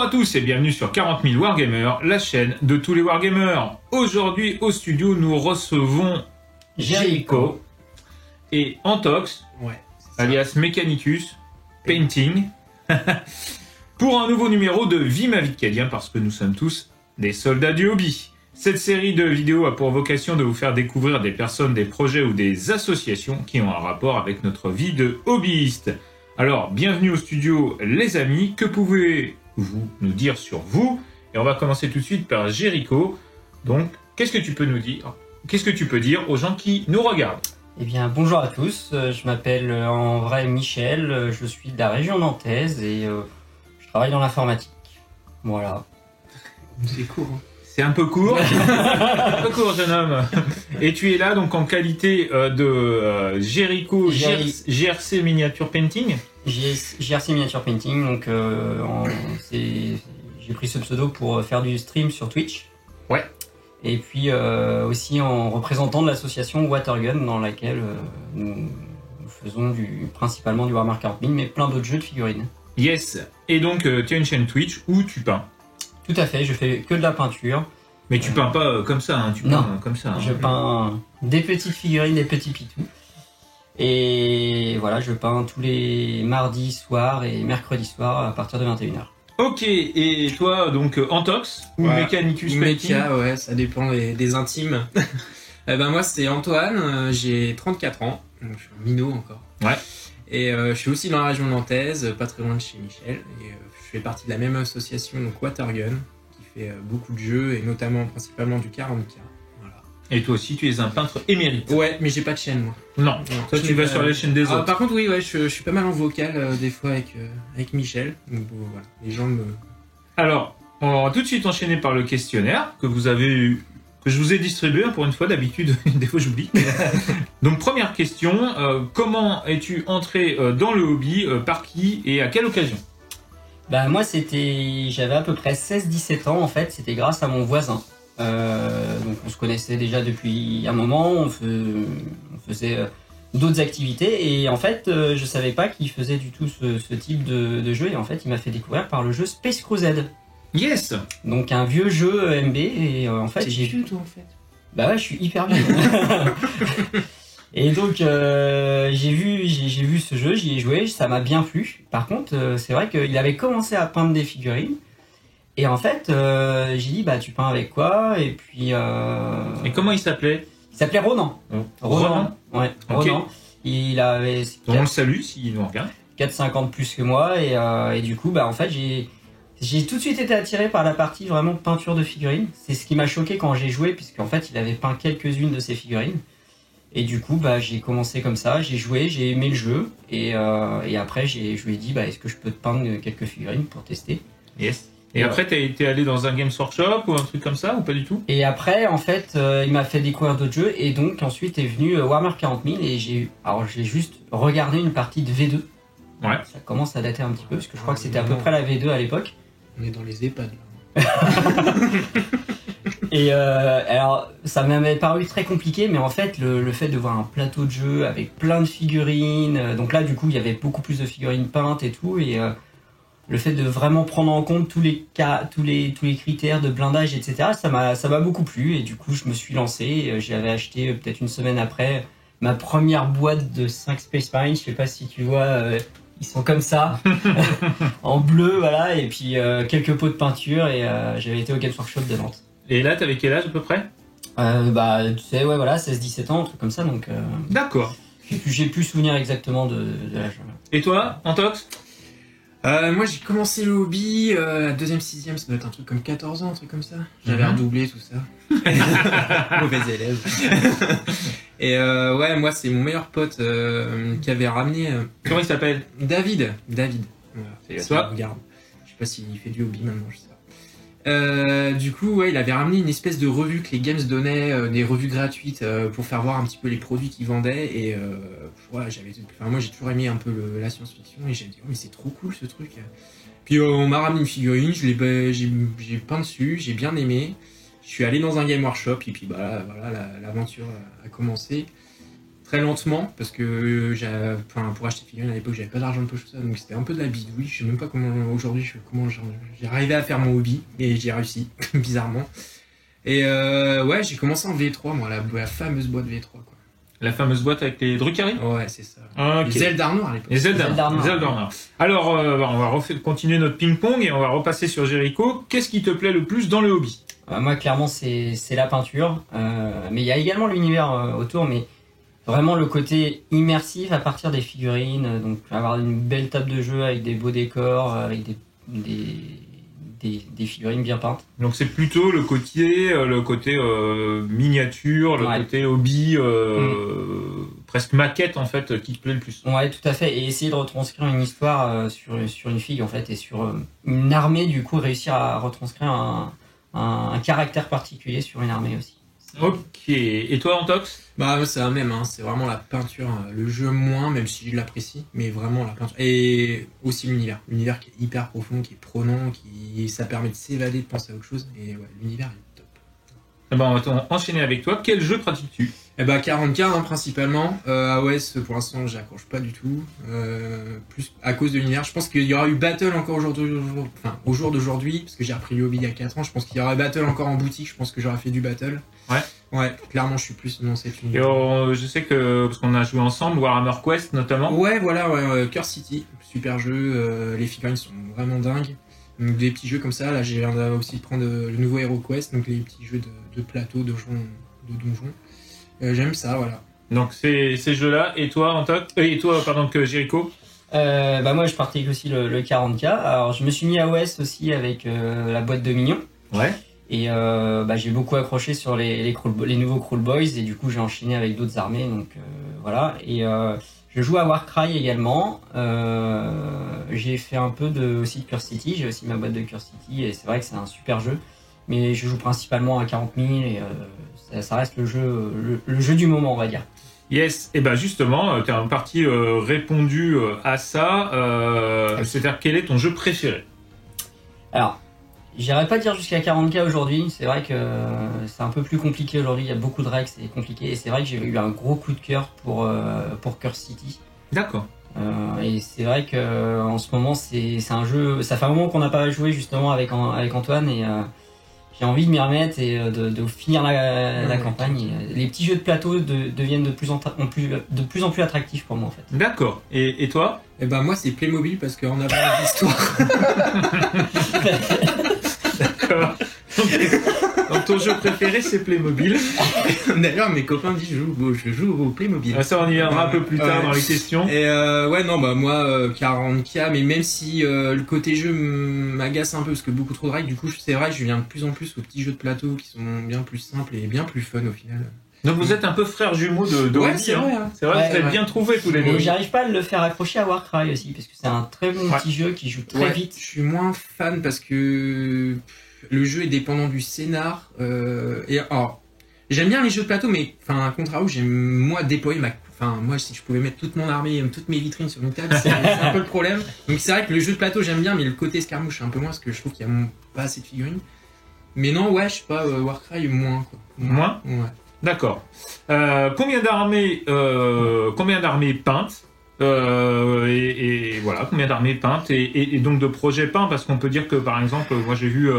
à tous et bienvenue sur 40 000 Wargamers, la chaîne de tous les Wargamers. Aujourd'hui au studio nous recevons Jericho et Antox, alias Mechanicus Painting, pour un nouveau numéro de Vie ma vie de Cadien parce que nous sommes tous des soldats du hobby. Cette série de vidéos a pour vocation de vous faire découvrir des personnes, des projets ou des associations qui ont un rapport avec notre vie de hobbyiste. Alors, bienvenue au studio les amis, que pouvez-vous nous dire sur vous? Et on va commencer tout de suite par Jericho. Donc, qu'est-ce que tu peux nous dire? Qu'est-ce que tu peux dire aux gens qui nous regardent? Eh bien, bonjour à tous, je m'appelle en vrai Michel, je suis de la région nantaise et je travaille dans l'informatique. Voilà. C'est court. Hein. C'est un peu court, un peu court, jeune homme. Et tu es là donc en qualité de Jericho GRC Miniature Painting. GRC Miniature Painting, donc j'ai pris ce pseudo pour faire du stream sur Twitch. Ouais. Et puis aussi en représentant de l'association Watergun dans laquelle nous faisons principalement du Warhammer 40 000, mais plein d'autres jeux de figurines. Yes. Et donc tu as une chaîne Twitch où tu peins. Tout à fait, je fais que de la peinture. Mais tu peins pas comme ça, hein, tu peins comme ça. Hein. Je peins des petites figurines, des petits pitous. Et voilà, je peins tous les mardis soirs et mercredis soirs à partir de 21h. Ok, et toi, donc Antox ou Mechanicus Painting? Mecha, ouais, ça dépend des intimes. Moi, c'est Antoine, j'ai 34 ans, donc je suis un minot encore. Ouais. Et je suis aussi dans la région nantaise, pas très loin de chez Michel. Et je fais partie de la même association, donc Watergun, qui fait beaucoup de jeux, et notamment, principalement du 40K. Voilà. Et toi aussi, tu es un peintre émérite. Ouais, mais j'ai pas de chaîne, moi. Non, toi tu vas sur les chaînes des autres. Par contre, oui, ouais, je suis pas mal en vocal des fois avec Michel. Donc voilà, les gens me... Alors, on va tout de suite enchaîner par le questionnaire que vous avez eu, que je vous ai distribué pour une fois, d'habitude, des fois j'oublie. Donc première question, comment es-tu entré dans le hobby, par qui et à quelle occasion? Bah moi j'avais à peu près 16-17 ans en fait, c'était grâce à mon voisin. Donc on se connaissait déjà depuis un moment, on faisait d'autres activités et en fait je savais pas qu'il faisait du tout ce type de jeu et en fait il m'a fait découvrir par le jeu Space Crusade. Yes. Donc un vieux jeu MB et en fait j'ai vu toi en fait. Bah ouais, je suis hyper vieux. Et donc j'ai vu ce jeu, j'y ai joué, ça m'a bien plu. Par contre, c'est vrai qu'il avait commencé à peindre des figurines. Et en fait, j'ai dit bah tu peins avec quoi? Et puis Et comment il s'appelait? Il s'appelait Ronan. Ronan. Ouais, Okay. Ronan. Il avait on le salue s'il nous regarde. 4-5 ans de plus que moi et du coup bah en fait j'ai tout de suite été attiré par la partie vraiment peinture de figurines. C'est ce qui m'a choqué quand j'ai joué puisqu'en fait il avait peint quelques-unes de ses figurines. Et du coup, bah, j'ai commencé comme ça, j'ai joué, j'ai aimé le jeu, et après, je lui ai dit, bah, est-ce que je peux te peindre quelques figurines pour tester? Yes. Et après, t'es allé dans un Games Workshop ou un truc comme ça, ou pas du tout? Et après, en fait, il m'a fait découvrir d'autres jeux, et donc ensuite est venu Warhammer 40 000, et j'ai juste regardé une partie de V2. Ouais. Ça commence à dater un petit peu, parce que je crois que c'était à peu près la V2 à l'époque. On est dans les EHPAD, là. Et alors, ça m'avait paru très compliqué, mais en fait, le fait de voir un plateau de jeu avec plein de figurines, donc là, du coup, il y avait beaucoup plus de figurines peintes et tout, et le fait de vraiment prendre en compte tous les cas, tous les critères de blindage, etc., ça m'a beaucoup plu, et du coup, je me suis lancé. J'avais acheté peut-être une semaine après ma première boîte de 5 Space Marines. Je sais pas si tu vois, ils sont comme ça, en bleu, voilà, et puis quelques pots de peinture, et j'avais été au Games Workshop de Nantes. Et là, t'avais quel âge à peu près? Bah, tu sais, ouais, voilà, 16-17 ans, un truc comme ça, donc... D'accord. J'ai plus souvenir exactement de l'âge. Et toi, Antox? Moi, j'ai commencé le hobby à 2e, 6e, ça doit être un truc comme 14 ans, un truc comme ça. J'avais redoublé tout ça. Mauvais élève. Et ouais, moi, c'est mon meilleur pote qui avait ramené... Comment il s'appelle? David. Voilà. C'est toi? Regarde. Je sais pas s'il fait du hobby maintenant, je sais pas. Du coup, ouais, il avait ramené une espèce de revue que les games donnaient, des revues gratuites pour faire voir un petit peu les produits qu'ils vendaient. Et ouais, moi, j'ai toujours aimé un peu la science-fiction et j'ai dit, oh, mais c'est trop cool ce truc. Puis on m'a ramené une figurine, j'ai peint dessus, j'ai bien aimé. Je suis allé dans un game workshop et puis bah, voilà, l'aventure a commencé. très lentement parce que pour acheter figurines à l'époque j'avais pas d'argent de poche tout ça, donc c'était un peu de la bidouille. Je sais même pas comment aujourd'hui j'ai arrivé à faire mon hobby et j'ai réussi bizarrement. Et ouais, j'ai commencé en V3 moi, la fameuse boîte V3 quoi. La fameuse boîte avec les Drukhari? Ouais, c'est ça. Okay. Les Eldar noirs à l'époque. Les Eldar noirs. Alors, on va continuer notre ping-pong et on va repasser sur Jericho. Qu'est-ce qui te plaît le plus dans le hobby? Moi, clairement, c'est la peinture. Mais il y a également l'univers autour, mais vraiment le côté immersif à partir des figurines. Donc, avoir une belle table de jeu avec des beaux décors, avec des figurines bien peintes. Donc c'est plutôt le côté miniature, le côté hobby, presque maquette en fait, qui te plaît le plus. Ouais, tout à fait. Et essayer de retranscrire une histoire sur une fille en fait, et sur une armée, du coup réussir à retranscrire un caractère particulier sur une armée aussi. Ok. Et toi, Antox? Bah c'est la même, hein. C'est vraiment la peinture, le jeu moins, même si je l'apprécie, mais vraiment la peinture. Et aussi l'univers qui est hyper profond, qui est prenant, ça permet de s'évader, de penser à autre chose. Et ouais, l'univers est top. Eh ben, on va enchaîner avec toi. Quel jeu pratiques-tu? Eh ben 40K hein, principalement. AOS pour l'instant j'accroche pas du tout. Plus à cause de l'univers. Je pense qu'il y aura eu Battle encore au jour d'aujourd'hui, parce que j'ai repris le hobby il y a 4 ans. Je pense qu'il y aura Battle encore en boutique. Je pense que j'aurais fait du Battle. Ouais, clairement je suis plus dans cette univers. Et je sais que, parce qu'on a joué ensemble, Warhammer Quest notamment. Ouais, voilà, Curse City, super jeu. Les figurines sont vraiment dingues. Donc des petits jeux comme ça. Là j'ai aussi de prendre le nouveau Hero Quest, donc les petits jeux de plateau, de donjons. J'aime ça, voilà. Donc ces jeux-là, et toi, Jericho? Moi je pratique aussi le 40K. Alors je me suis mis à OS aussi avec la boîte de Minions. Ouais. Et j'ai beaucoup accroché sur les nouveaux Crawl Boys, et du coup j'ai enchaîné avec d'autres armées, donc voilà. Et je joue à Warcry également. J'ai fait un peu aussi de Curse City, j'ai aussi ma boîte de Curse City, et c'est vrai que c'est un super jeu. Mais je joue principalement à 40 000 et ça reste le jeu du moment, on va dire. Yes, et ben justement, tu as en partie répondu à ça. C'est-à-dire, quel est ton jeu préféré? Alors, j'irais pas dire jusqu'à 40K aujourd'hui. C'est vrai que c'est un peu plus compliqué aujourd'hui. Il y a beaucoup de règles, c'est compliqué. Et c'est vrai que j'ai eu un gros coup de cœur pour Curse City. D'accord. Et c'est vrai que en ce moment, c'est un jeu. Ça fait un moment qu'on n'a pas joué justement avec Antoine, et j'ai envie de m'y remettre et de finir la campagne. Et les petits jeux de plateau deviennent de plus en plus attractifs pour moi en fait. D'accord. Et toi? Eh ben moi c'est Playmobil parce qu'on a pas d'histoire. D'accord. Donc ton jeu préféré c'est Playmobil. D'ailleurs mes copains disent je joue au Playmobil. Ça on y viendra un peu plus tard dans les questions. Et moi 40K, mais même si le côté jeu m'agace un peu parce que beaucoup trop de règles, du coup c'est vrai que je viens de plus en plus aux petits jeux de plateau qui sont bien plus simples et bien plus fun au final. Donc vous êtes un peu frères jumeaux de ouais, hobby, c'est vrai. Hein. C'est vrai, vous avez bien trouvé tous les deux. Mais j'arrive pas à le faire accrocher à Warcry aussi, parce que c'est un très bon petit jeu qui joue très vite. Je suis moins fan parce que le jeu est dépendant du scénar. J'aime bien les jeux de plateau, mais à contrario, j'aime moi déployer moi si je pouvais mettre toute mon armée, toutes mes vitrines sur une table, c'est un peu le problème. Donc c'est vrai que le jeu de plateau j'aime bien, mais le côté escarmouche un peu moins parce que je trouve qu'il y a pas assez de figurines. Mais non, je sais pas, Warcry moins quoi. Moins ? Ouais. D'accord. Combien d'armées peintes et voilà, combien d'armées peintes et donc de projets peints, parce qu'on peut dire que par exemple, moi j'ai vu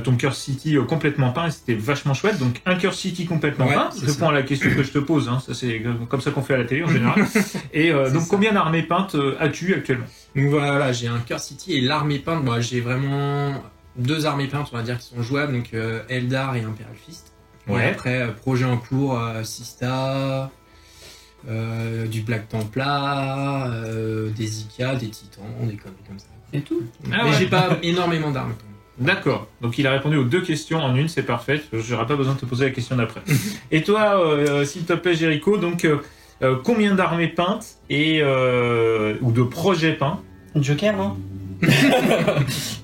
ton Curse City complètement peint et c'était vachement chouette. Donc un Curse City complètement peint, je réponds à la question que je te pose, hein. Ça c'est comme ça qu'on fait à la télé en général. Et donc ça. Combien d'armées peintes as-tu actuellement? Donc voilà, j'ai un Curse City et l'armée peinte, j'ai vraiment 2 armées peintes, on va dire, qui sont jouables, donc Eldar et Imperial Fist. Et après, projet en cours, Sista, du Black Templar, des Ika, des Titans, des conneries comme ça. C'est tout. Mais j'ai pas énormément d'armes. D'accord. Donc il a répondu aux 2 questions en une, c'est parfait. J'aurais pas besoin de te poser la question d'après. Et toi, s'il te plaît, Jericho, donc combien d'armées peintes ou de projets peints? Joker, non?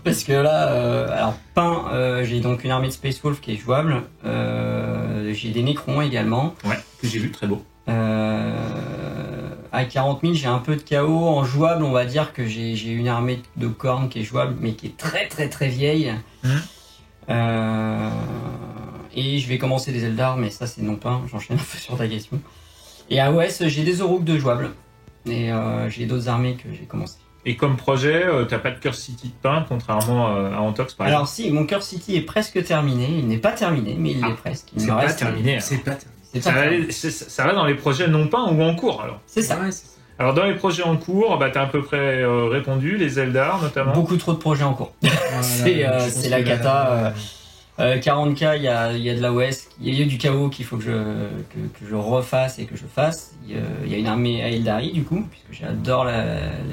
Parce que là, peint, j'ai donc une armée de Space Wolf qui est jouable. J'ai des Necrons également. Ouais, que j'ai vu, très beau. À 40 000, j'ai un peu de chaos. En jouable, on va dire que j'ai une armée de cornes qui est jouable, mais qui est très très très vieille. Et je vais commencer des Eldar, mais ça c'est non peint. J'enchaîne un peu sur ta question. Et à OS, j'ai des Orouk de jouables. Et j'ai d'autres armées que j'ai commencé. Et comme projet, t'as pas de Curse City de peint, contrairement à Antox par Alors exemple. si, mon Curse City est presque terminé. Il n'est pas terminé, mais il l'est presque. Il C'est me pas reste- terminé. C'est pas terminé. C'est Ça pas va, terminé. ça va dans les projets non peints ou en cours alors. C'est ça. Ouais, c'est ça. Alors dans les projets en cours, bah, t'as à peu près répondu, les Eldar notamment. Beaucoup trop de projets en cours. C'est Voilà, je pense la que cata. 40K, il y a de l'AOS, il y a du chaos qu'il faut que je refasse et que je fasse. Il y a une armée à Eldari du coup, puisque j'adore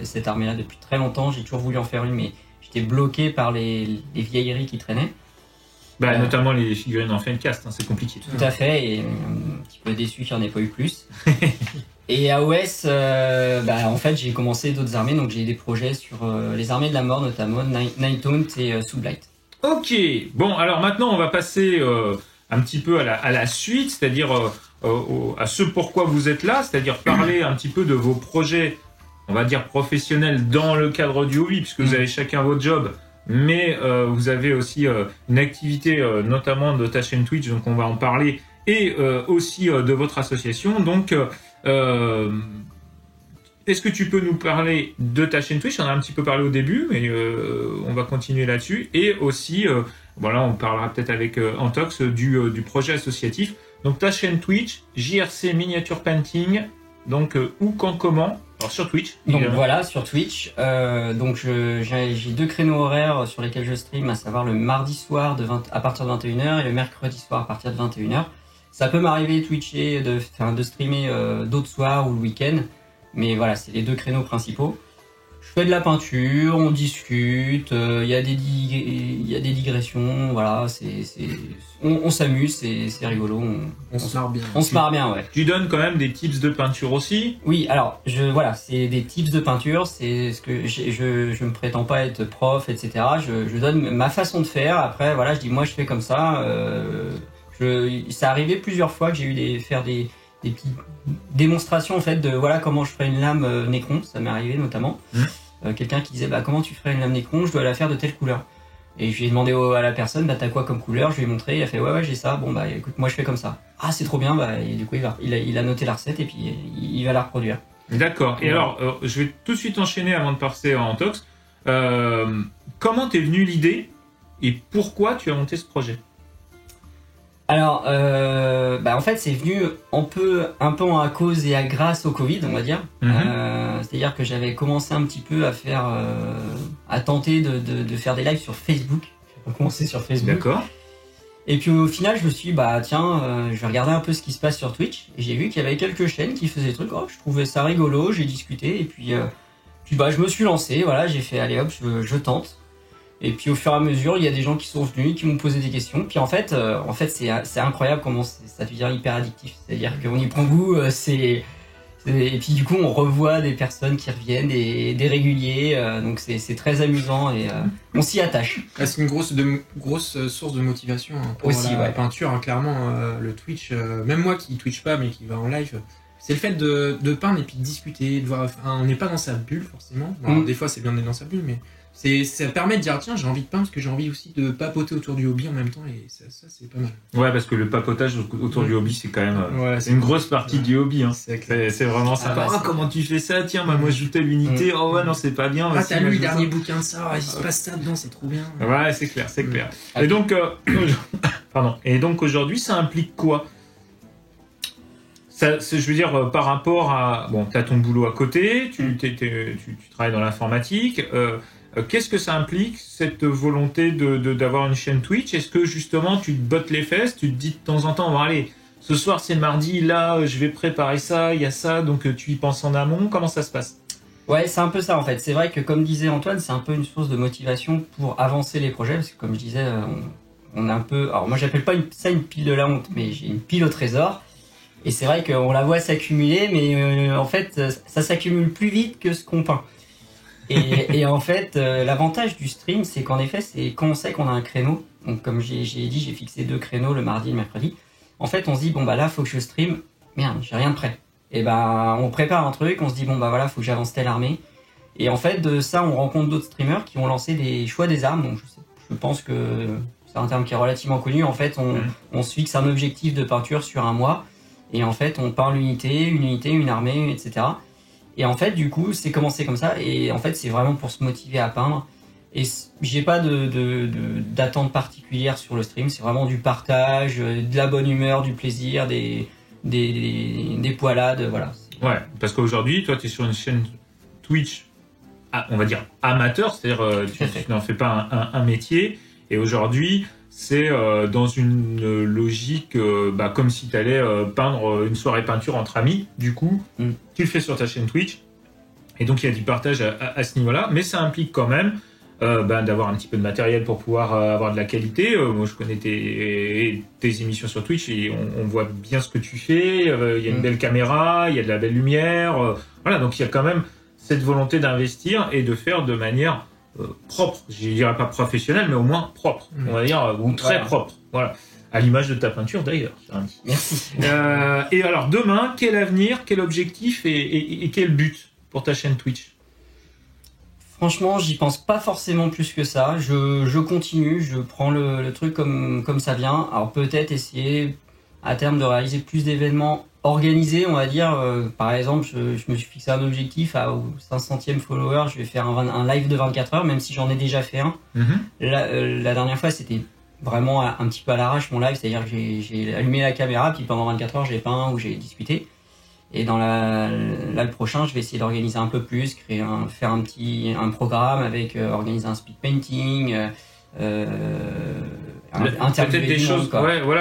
cette armée-là depuis très longtemps. J'ai toujours voulu en faire une, mais j'étais bloqué par les vieilleries qui traînaient. Bah, notamment les figurines en Fencast, hein, c'est compliqué. Tout à fait, et un petit peu déçu qu'il n'y en ait pas eu plus. Et AOS, en fait, j'ai commencé d'autres armées, donc j'ai des projets sur les armées de la mort, notamment Nightaunt et Soulblight. Ok, bon alors maintenant on va passer un petit peu à la suite, c'est-à-dire à ce pourquoi vous êtes là, c'est-à-dire parler un petit peu de vos projets, on va dire professionnels dans le cadre du hobby, puisque vous avez chacun votre job, mais vous avez aussi une activité notamment de ta chaîne Twitch, donc on va en parler, et aussi de votre association, donc est-ce que tu peux nous parler de ta chaîne Twitch? On en a un petit peu parlé au début, mais on va continuer là-dessus. Et aussi, voilà, on parlera peut-être avec Antox du projet associatif. Donc ta chaîne Twitch, JRC Miniature Painting, donc où, quand, comment? Alors sur Twitch. Donc évidemment. voilà, sur Twitch. J'ai 2 créneaux horaires sur lesquels je stream, à savoir le mardi soir à partir de 21h et le mercredi soir à partir de 21h. Ça peut m'arriver de twitcher, de streamer d'autres soirs ou le week-end. Mais voilà, c'est les 2 créneaux principaux. Je fais de la peinture, on discute, il y a des digressions, voilà, on s'amuse, c'est rigolo, On se marre bien. on se marre bien, ouais. Tu donnes quand même des tips de peinture aussi. Oui, alors, voilà, c'est des tips de peinture, c'est ce que je me prétends pas être prof, etc. Je donne ma façon de faire, après, voilà, je dis, moi, je fais comme ça, ça arrivait plusieurs fois que j'ai eu faire des petites démonstrations en fait de voilà comment je ferais une lame Necron, ça m'est arrivé notamment. Quelqu'un qui disait comment tu ferais une lame Necron, je dois la faire de telle couleur. Et je lui ai demandé à la personne t'as quoi comme couleur, je lui ai montré, il a fait ouais j'ai ça, bon bah écoute moi je fais comme ça. Ah c'est trop bien, et du coup il a noté la recette et puis il va la reproduire. D'accord. Et alors je vais tout de suite enchaîner avant de passer en Antox. Comment t'es venue l'idée et pourquoi tu as monté ce projet? Alors, en fait, c'est venu un peu à cause et à grâce au Covid, on va dire. C'est-à-dire que j'avais commencé un petit peu à tenter de faire des lives sur Facebook. J'ai commencé sur Facebook. D'accord. Et puis au final, je me suis dit, je vais regarder un peu ce qui se passe sur Twitch. Et j'ai vu qu'il y avait quelques chaînes qui faisaient des trucs. Oh, je trouvais ça rigolo, j'ai discuté. Et puis je me suis lancé. Voilà, j'ai fait, allez hop, je tente. Et puis au fur et à mesure, il y a des gens qui sont venus, qui m'ont posé des questions. Puis en fait, c'est incroyable comment ça devient hyper addictif. C'est-à-dire qu'on y prend goût. Et puis du coup, on revoit des personnes qui reviennent, des réguliers. Donc c'est très amusant et on s'y attache. C'est une grosse source de motivation pour Aussi, la ouais. peinture, hein, clairement. Le Twitch, même moi qui twitch pas mais qui va en live, c'est le fait de peindre et puis de discuter, de voir. On n'est pas dans sa bulle forcément. Alors, des fois, c'est bien d'être dans sa bulle, mais ça permet de dire tiens j'ai envie de peindre parce que j'ai envie aussi de papoter autour du hobby en même temps et ça c'est pas mal. Ouais, parce que le papotage autour du hobby, c'est quand même c'est une grosse partie du hobby. Hein. C'est vraiment sympa. Comment tu fais ça? Tiens, moi je joue telle unité. Oh ouais, non, c'est pas bien. T'as lu le dernier bouquin de ça, il se passe ça dedans, c'est trop bien. Ouais, c'est clair, c'est clair. Et donc, aujourd'hui, ça implique quoi? Je veux dire, par rapport à... Bon, t'as ton boulot à côté, tu travailles dans l'informatique. Qu'est-ce que ça implique, cette volonté d'avoir une chaîne Twitch? Est-ce que justement tu te bottes les fesses, tu te dis de temps en temps, bon allez, ce soir c'est mardi, là je vais préparer ça, il y a ça, donc tu y penses en amont, comment ça se passe? Ouais, c'est un peu ça en fait. C'est vrai que comme disait Antoine, c'est un peu une source de motivation pour avancer les projets, parce que comme je disais, on a un peu... Alors moi j'appelle pas ça une pile de la honte, mais j'ai une pile au trésor. Et c'est vrai qu'on la voit s'accumuler, mais en fait ça s'accumule plus vite que ce qu'on peint. Et en fait, l'avantage du stream, c'est qu'en effet, c'est quand on sait qu'on a un créneau, donc comme j'ai dit, j'ai fixé 2 créneaux, le mardi et le mercredi, en fait, on se dit, là, faut que je stream, merde, j'ai rien de prêt. Et on prépare un truc, on se dit, voilà, faut que j'avance telle armée. Et en fait, de ça, on rencontre d'autres streamers qui ont lancé des choix des armes, donc je pense que c'est un terme qui est relativement connu. En fait, on se fixe un objectif de peinture sur un mois, Et en fait, on peint une unité, une armée, etc. Et en fait, du coup, c'est commencé comme ça. Et en fait, c'est vraiment pour se motiver à peindre. Et j'ai pas d'attente particulière sur le stream. C'est vraiment du partage, de la bonne humeur, du plaisir, des poilades, voilà. Ouais, parce qu'aujourd'hui, toi, tu es sur une chaîne Twitch, on va dire amateur, c'est-à-dire tu n'en fais pas un métier. Et aujourd'hui, c'est dans une logique comme si tu allais peindre une soirée peinture entre amis. Du coup, tu le fais sur ta chaîne Twitch. Et donc, il y a du partage à ce niveau-là. Mais ça implique quand même d'avoir un petit peu de matériel pour pouvoir avoir de la qualité. Moi, je connais tes émissions sur Twitch et on voit bien ce que tu fais. Il y a une belle caméra, il y a de la belle lumière. Voilà, donc il y a quand même cette volonté d'investir et de faire de manière propre. Je dirais pas professionnelle, mais au moins propre, on va dire, ou très propre. Voilà. À l'image de ta peinture d'ailleurs. Merci. Et alors demain, quel avenir, quel objectif et quel but pour ta chaîne Twitch? Franchement, j'y pense pas forcément plus que ça. Je continue, je prends le truc comme ça vient. Alors peut-être essayer à terme de réaliser plus d'événements organisés, on va dire. Par exemple, je me suis fixé un objectif au 500e follower. Je vais faire un live de 24 heures, même si j'en ai déjà fait un. La dernière fois, c'était vraiment un petit peu à l'arrache mon live, c'est-à-dire que j'ai allumé la caméra, puis pendant 24 heures, j'ai peint ou j'ai discuté. Et dans le prochain, je vais essayer d'organiser un peu plus, faire un programme avec organiser un speed painting, peut-être des choses,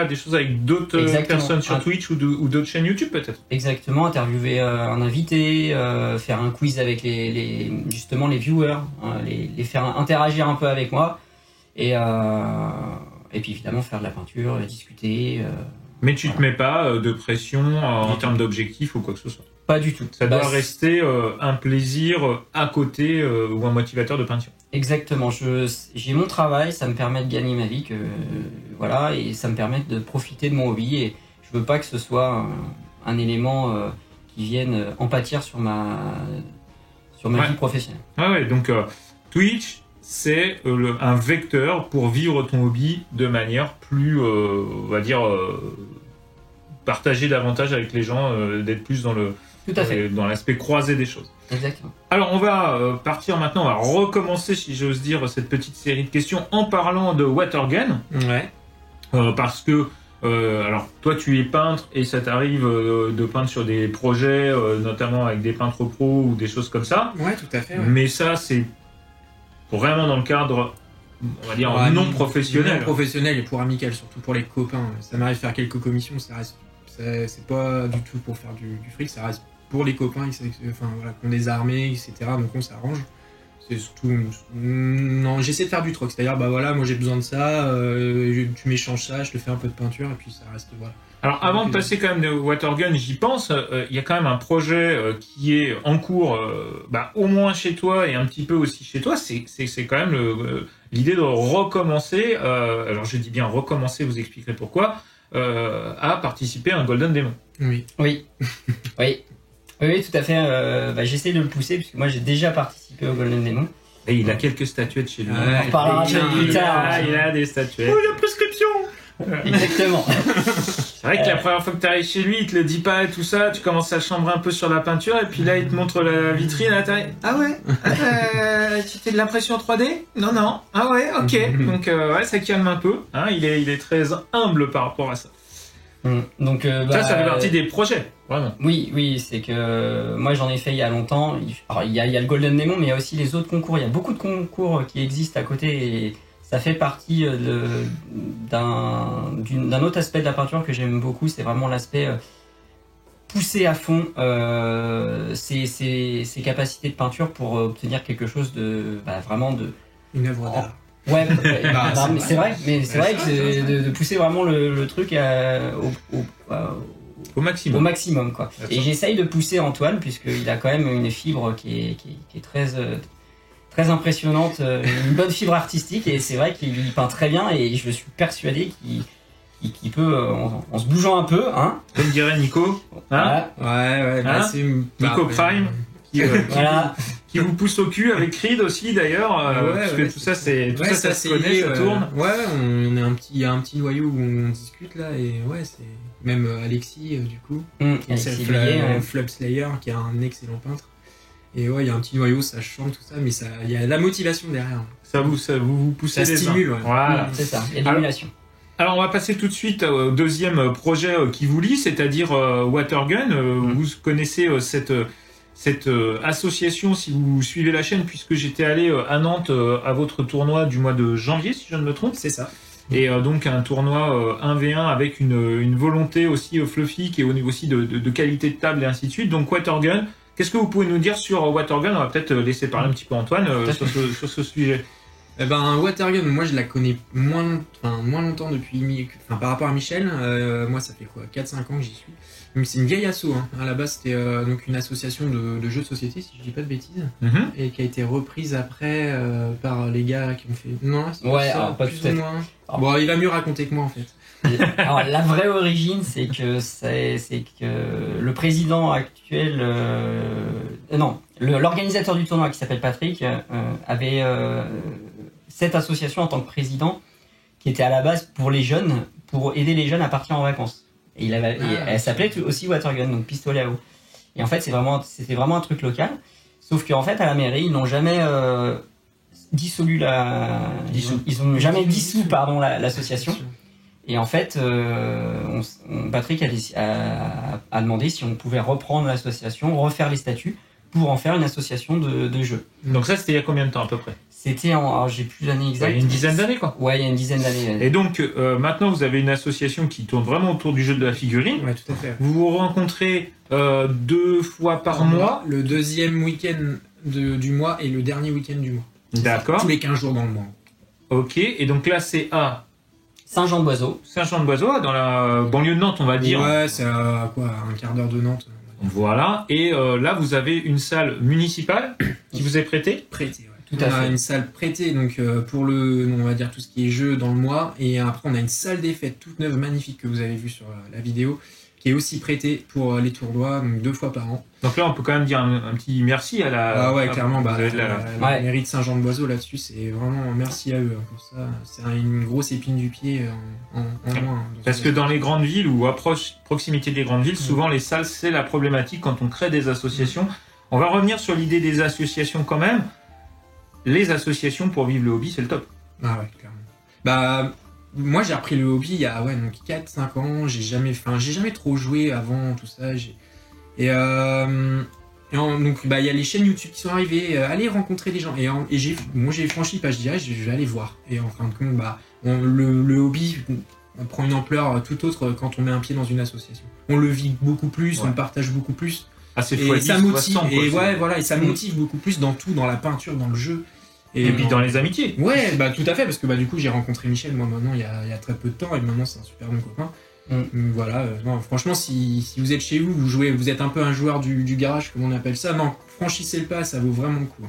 des choses avec d'autres personnes sur Twitch ou d'autres chaînes YouTube peut-être. Exactement, interviewer un invité, faire un quiz avec justement les viewers, les faire interagir un peu avec moi, et puis évidemment faire de la peinture, discuter. Mais tu te mets pas de pression en termes d'objectifs ou quoi que ce soit. Pas du tout. Ça doit rester un plaisir à côté ou un motivateur de peinture. Exactement. J'ai mon travail, ça me permet de gagner ma vie, et ça me permet de profiter de mon hobby. Et je veux pas que ce soit un élément qui vienne en pâtir sur ma vie professionnelle. Ouais, donc Twitch, c'est un vecteur pour vivre ton hobby de manière plus, on va dire, partager davantage avec les gens, d'être plus dans l'aspect croisé des choses. Exactement. Alors on va partir maintenant, on va recommencer, si j'ose dire, cette petite série de questions en parlant de Watergun. Ouais. Parce que, alors toi tu es peintre et ça t'arrive de peindre sur des projets, notamment avec des peintres pros ou des choses comme ça. Ouais, tout à fait. Ouais. Mais ça c'est vraiment dans le cadre, on va dire, non professionnel. Non professionnel et pour amical, surtout pour les copains. Ça m'arrive de faire quelques commissions, c'est pas du tout pour faire du fric, ça reste pour les copains, qui ont des armées, etc. Donc on s'arrange. C'est surtout... Non, j'essaie de faire du troc, c'est-à-dire, moi j'ai besoin de ça, tu m'échanges ça, je te fais un peu de peinture, et puis ça reste, voilà. Alors avant de passer quand même de Watergun, j'y pense, il y a quand même un projet qui est en cours, au moins chez toi et un petit peu aussi chez toi, c'est quand même l'idée de recommencer, alors je dis bien recommencer, vous expliquerez pourquoi, à participer à un Golden Demon. Oui, tout à fait. J'essaie de le pousser, puisque moi j'ai déjà participé au Golden Demon. Et il a quelques statuettes chez lui. On reparlera plus tard. Il a des statuettes. Oh, il y a prescription. Exactement. C'est vrai que la première fois que tu arrives chez lui, il te le dit pas et tout ça, tu commences à chambrer un peu sur la peinture et puis là il te montre la vitrine à l'intérieur. Ah ouais, tu fais de l'impression 3D? Non. Ah ouais, ok. Donc ça calme un peu. Hein, il est très humble par rapport à ça. Donc ça fait partie des projets, vraiment. Oui, c'est que moi j'en ai fait il y a longtemps. Alors, il y a le Golden Demon, mais il y a aussi les autres concours. Il y a beaucoup de concours qui existent à côté et ça fait partie d'un autre aspect de la peinture que j'aime beaucoup. C'est vraiment l'aspect pousser à fond ses capacités de peinture pour obtenir quelque chose de vraiment de une œuvre d'art. Ouais, mais c'est vrai que de pousser vraiment le truc au maximum. Au maximum, quoi. Et j'essaye de pousser Antoine, puisqu'il a quand même une fibre qui est très impressionnante, une bonne fibre artistique, et c'est vrai qu'il peint très bien, et je suis persuadé qu'il peut, en se bougeant un peu, hein. Comme dirait Nico. Hein, ouais, c'est Nico Prime. Qui vous pousse au cul avec Creed aussi d'ailleurs, parce que tout ça ça se connaît, ça tourne. Ouais, on est y a un petit noyau où on discute là, et ouais, c'est même Alexis du coup, c'est Flub Slayer qui est un excellent peintre. Et ouais, il y a un petit noyau, ça chante tout ça, mais il y a la motivation derrière. Ça vous poussez, ça stimule. Ouais. Voilà, c'est ça. Il y a l'émulation. Alors on va passer tout de suite au deuxième projet qui vous lie, c'est-à-dire Watergun. Vous connaissez cette association si vous suivez la chaîne, puisque j'étais allé à Nantes à votre tournoi du mois de janvier, si je ne me trompe. C'est ça. Et donc un tournoi 1v1 avec une volonté aussi fluffy et au niveau aussi de qualité de table et ainsi de suite. Donc Watergun, qu'est-ce que vous pouvez nous dire sur Watergun? On va peut-être laisser parler un petit peu Antoine sur ce sujet. Eh ben, Watergun, moi je la connais moins longtemps par rapport à Michel. Moi ça fait quoi, 4-5 ans que j'y suis. Mais c'est une vieille asso, hein. À la base c'était donc une association de jeux de société, si je dis pas de bêtises, et qui a été reprise après par les gars qui ont fait. Non, c'est pas plus ou moins. Bon, il va mieux raconter que moi en fait. Alors la vraie origine, c'est que le président actuel, l'organisateur du tournoi qui s'appelle Patrick avait cette association en tant que président qui était à la base pour les jeunes, pour aider les jeunes à partir en vacances. Et elle s'appelait aussi Watergun, donc pistolet à eau. Et en fait, c'était vraiment un truc local. Sauf qu'en fait, à la mairie, ils n'ont jamais dissous l'association. Et en fait, Patrick a demandé si on pouvait reprendre l'association, refaire les statuts pour en faire une association de jeux. Donc ça, c'était il y a combien de temps à peu près? C'était alors j'ai plus l'année exacte. Il y a une dizaine d'années quoi. Ouais, il y a une dizaine d'années. Et donc maintenant, vous avez une association qui tourne vraiment autour du jeu de la figurine. Ouais, tout à fait. Vous vous rencontrez 2 fois par mois. Le deuxième week-end du mois et le dernier week-end du mois. D'accord. Tous les 15 jours dans le mois. Ok, et donc là, c'est à Saint-Jean-de-Boiseau. Saint-Jean-de-Boiseau, dans la banlieue de Nantes, on va dire. Ouais, c'est à quoi, un quart d'heure de Nantes. Voilà, et là, vous avez une salle municipale qui vous est prêtée. Prêtée, ouais. Tout à fait. On a une salle prêtée donc pour on va dire tout ce qui est jeu dans le mois, et après on a une salle des fêtes toute neuve, magnifique, que vous avez vue sur la vidéo, qui est aussi prêtée pour les tournois, donc 2 fois par an. Donc là, on peut quand même dire un petit merci à la... Ah ouais, clairement, la mairie de Saint-Jean-de-Boiseau là-dessus, c'est vraiment merci à eux pour ça. C'est une grosse épine du pied en moins. Parce que dans les grandes villes ou à proximité des grandes villes, souvent les salles, c'est la problématique quand on crée des associations. On va revenir sur l'idée des associations quand même. Les associations pour vivre le hobby, c'est le top. Ah ouais, clairement. Bah... Moi j'ai appris le hobby il y a 4-5 ans, j'ai jamais trop joué avant tout ça. Donc il y a les chaînes YouTube qui sont arrivées, aller rencontrer des gens. Et j'ai franchi pas, je dirais, je vais aller voir. Et en fin de compte, le hobby prend une ampleur tout autre quand on met un pied dans une association. On le vit beaucoup plus, on le partage beaucoup plus. Ah, c'est et ça motive, et ça motive beaucoup plus dans tout, dans la peinture, dans le jeu. Et puis dans les amitiés. Ouais, tout à fait, parce que du coup j'ai rencontré Michel moi maintenant il y a très peu de temps, et maintenant c'est un super bon copain. Voilà, non, franchement si vous êtes chez vous, vous êtes un peu un joueur du garage comme on appelle ça, non, franchissez le pas, ça vaut vraiment le coup.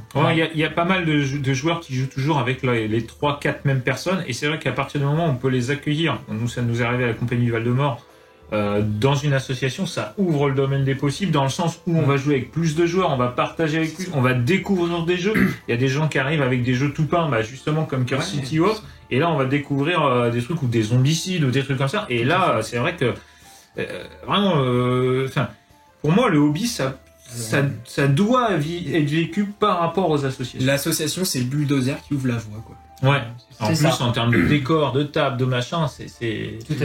Il y a pas mal de joueurs qui jouent toujours avec les 3-4 mêmes personnes, et c'est vrai qu'à partir du moment où on peut les accueillir, nous ça nous est arrivé à la compagnie du Val-de-Mort, dans une association, ça ouvre le domaine des possibles dans le sens où on va jouer avec plus de joueurs, on va partager avec plus, on va découvrir des jeux. Il y a des gens qui arrivent avec des jeux tout peints, justement comme Curse City ou autre, et là on va découvrir des trucs ou des zombicides ou des trucs comme ça. Et là, c'est vrai que vraiment, pour moi, le hobby, ça doit être vécu par rapport aux associations. L'association, c'est le bulldozer qui ouvre la voie, quoi. Ouais. En plus, en termes de décor, de table, de machin,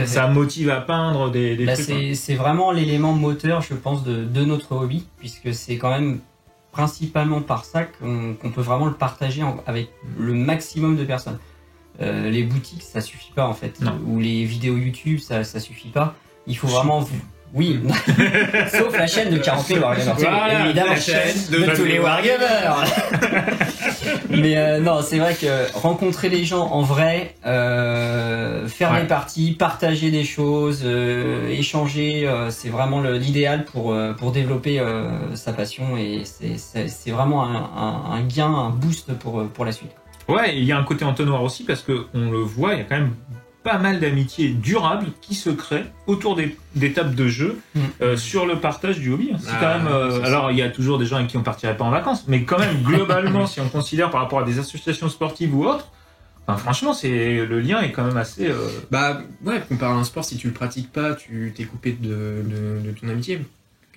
ça motive à peindre des trucs. C'est vraiment l'élément moteur, je pense, de notre hobby, puisque c'est quand même principalement par ça qu'on peut vraiment le partager avec le maximum de personnes. Les boutiques, ça suffit pas en fait, ou les vidéos YouTube, ça suffit pas. Il faut vraiment... Oui, sauf la chaîne de 40 Wargamers. Voilà, évidemment, la chaîne de tous les Wargamers. Mais non, c'est vrai que rencontrer les gens en vrai, faire des parties, partager des choses, échanger, c'est vraiment l'idéal pour développer sa passion, et c'est vraiment un gain, un boost pour la suite. Ouais, il y a un côté entonnoir aussi parce que on le voit, il y a quand même pas mal d'amitiés durables qui se créent autour des tables de jeu sur le partage du hobby. C'est quand même. Alors, il y a toujours des gens avec qui on partirait pas en vacances, mais quand même, globalement, si on considère par rapport à des associations sportives ou autres, Enfin, franchement, le lien est quand même assez... Bah ouais, comparé à un sport, si tu le pratiques pas, tu t'es coupé de ton amitié.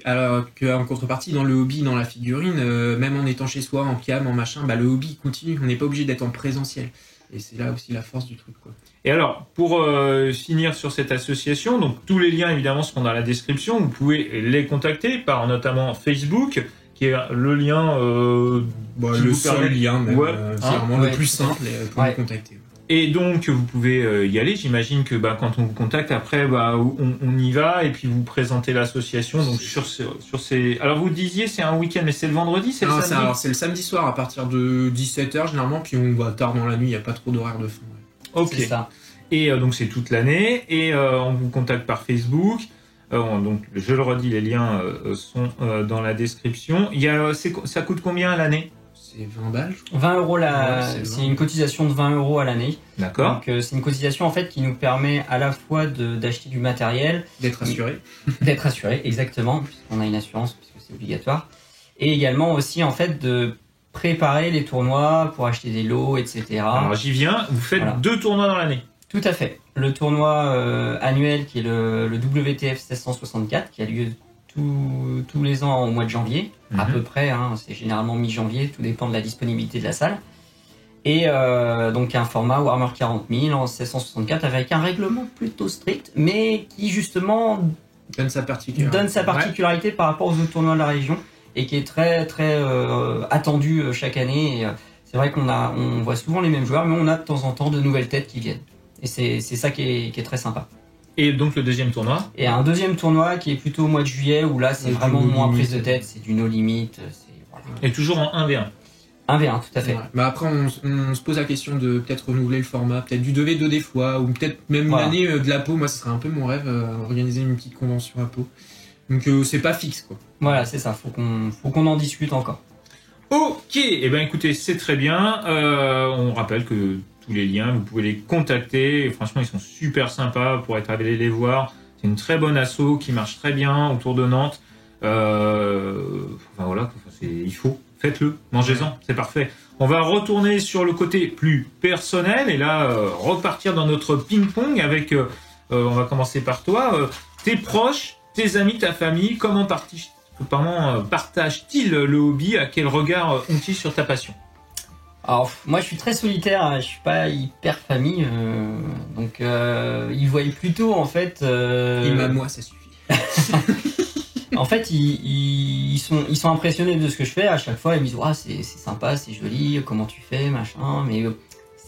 Alors qu'en contrepartie, dans le hobby, dans la figurine, même en étant chez soi, en cam, en machin, bah le hobby continue. On n'est pas obligé d'être en présentiel. Et c'est là aussi la force du truc, quoi. Et alors, pour finir sur cette association, donc tous les liens évidemment seront dans la description. Vous pouvez les contacter par notamment Facebook, qui est le lien... le seul lien, même. Ouais. C'est vraiment le plus simple pour nous contacter. Et donc, vous pouvez y aller. J'imagine que quand on vous contacte, après, on y va et puis vous présentez l'association. Donc, sur ces... Alors, vous disiez, c'est un week-end, mais c'est le vendredi, c'est le samedi? Alors, c'est le samedi soir à partir de 17h, généralement, puis on va tard dans la nuit, il n'y a pas trop d'horaire de fin. Ouais. Ok. C'est ça. Et donc, c'est toute l'année. Et on vous contacte par Facebook. Donc, je le redis, les liens sont dans la description. Ça coûte combien à l'année? C'est 20 balles, je crois. 20 euros c'est une cotisation de 20 euros à l'année. D'accord. Donc c'est une cotisation en fait qui nous permet à la fois d'acheter du matériel, D'être assuré. d'être assuré exactement, puisqu'on a une assurance puisque c'est obligatoire, et également aussi en fait de préparer les tournois pour acheter des lots, etc. Alors, j'y viens. Vous faites 2 tournois dans l'année. Tout à fait. Le tournoi annuel qui est le WTF 1664 qui a lieu tous les ans au mois de janvier, à peu près, hein, c'est généralement mi-janvier, tout dépend de la disponibilité de la salle. Et donc un format Warhammer 40 000 en 1664 avec un règlement plutôt strict, mais qui justement donne sa particularité par rapport aux autres tournois de la région et qui est très très attendu chaque année. Et, c'est vrai on voit souvent les mêmes joueurs, mais on a de temps en temps de nouvelles têtes qui viennent. Et c'est ça qui est très sympa. Et donc le deuxième tournoi? Et un deuxième tournoi qui est plutôt au mois de juillet où là c'est vraiment moins prise de tête, c'est du no limit. Voilà. Et toujours en 1v1? 1v1, tout à fait. Ouais. Bah après on se pose la question de peut-être renouveler le format, peut-être du 2v2 des fois, ou peut-être même une année de la Pau. Moi ce serait un peu mon rêve, organiser une petite convention à Pau. Donc c'est pas fixe, quoi. Voilà, c'est ça, faut qu'on en discute encore. Ok, et ben écoutez, c'est très bien. On rappelle que tous les liens, vous pouvez les contacter. Et franchement, ils sont super sympas pour être allés les voir. C'est une très bonne asso qui marche très bien autour de Nantes. Voilà, faites-le, mangez-en, c'est parfait. On va retourner sur le côté plus personnel et là repartir dans notre ping-pong avec. On va commencer par toi. Tes proches, tes amis, ta famille, comment partagent-ils le hobby? À quel regard ont-ils sur ta passion? Alors moi je suis très solitaire, je suis pas hyper famille, donc ils voient plutôt en fait. Moi ça suffit. En fait ils sont impressionnés de ce que je fais à chaque fois, ils me disent c'est sympa, c'est joli, comment tu fais, machin, mais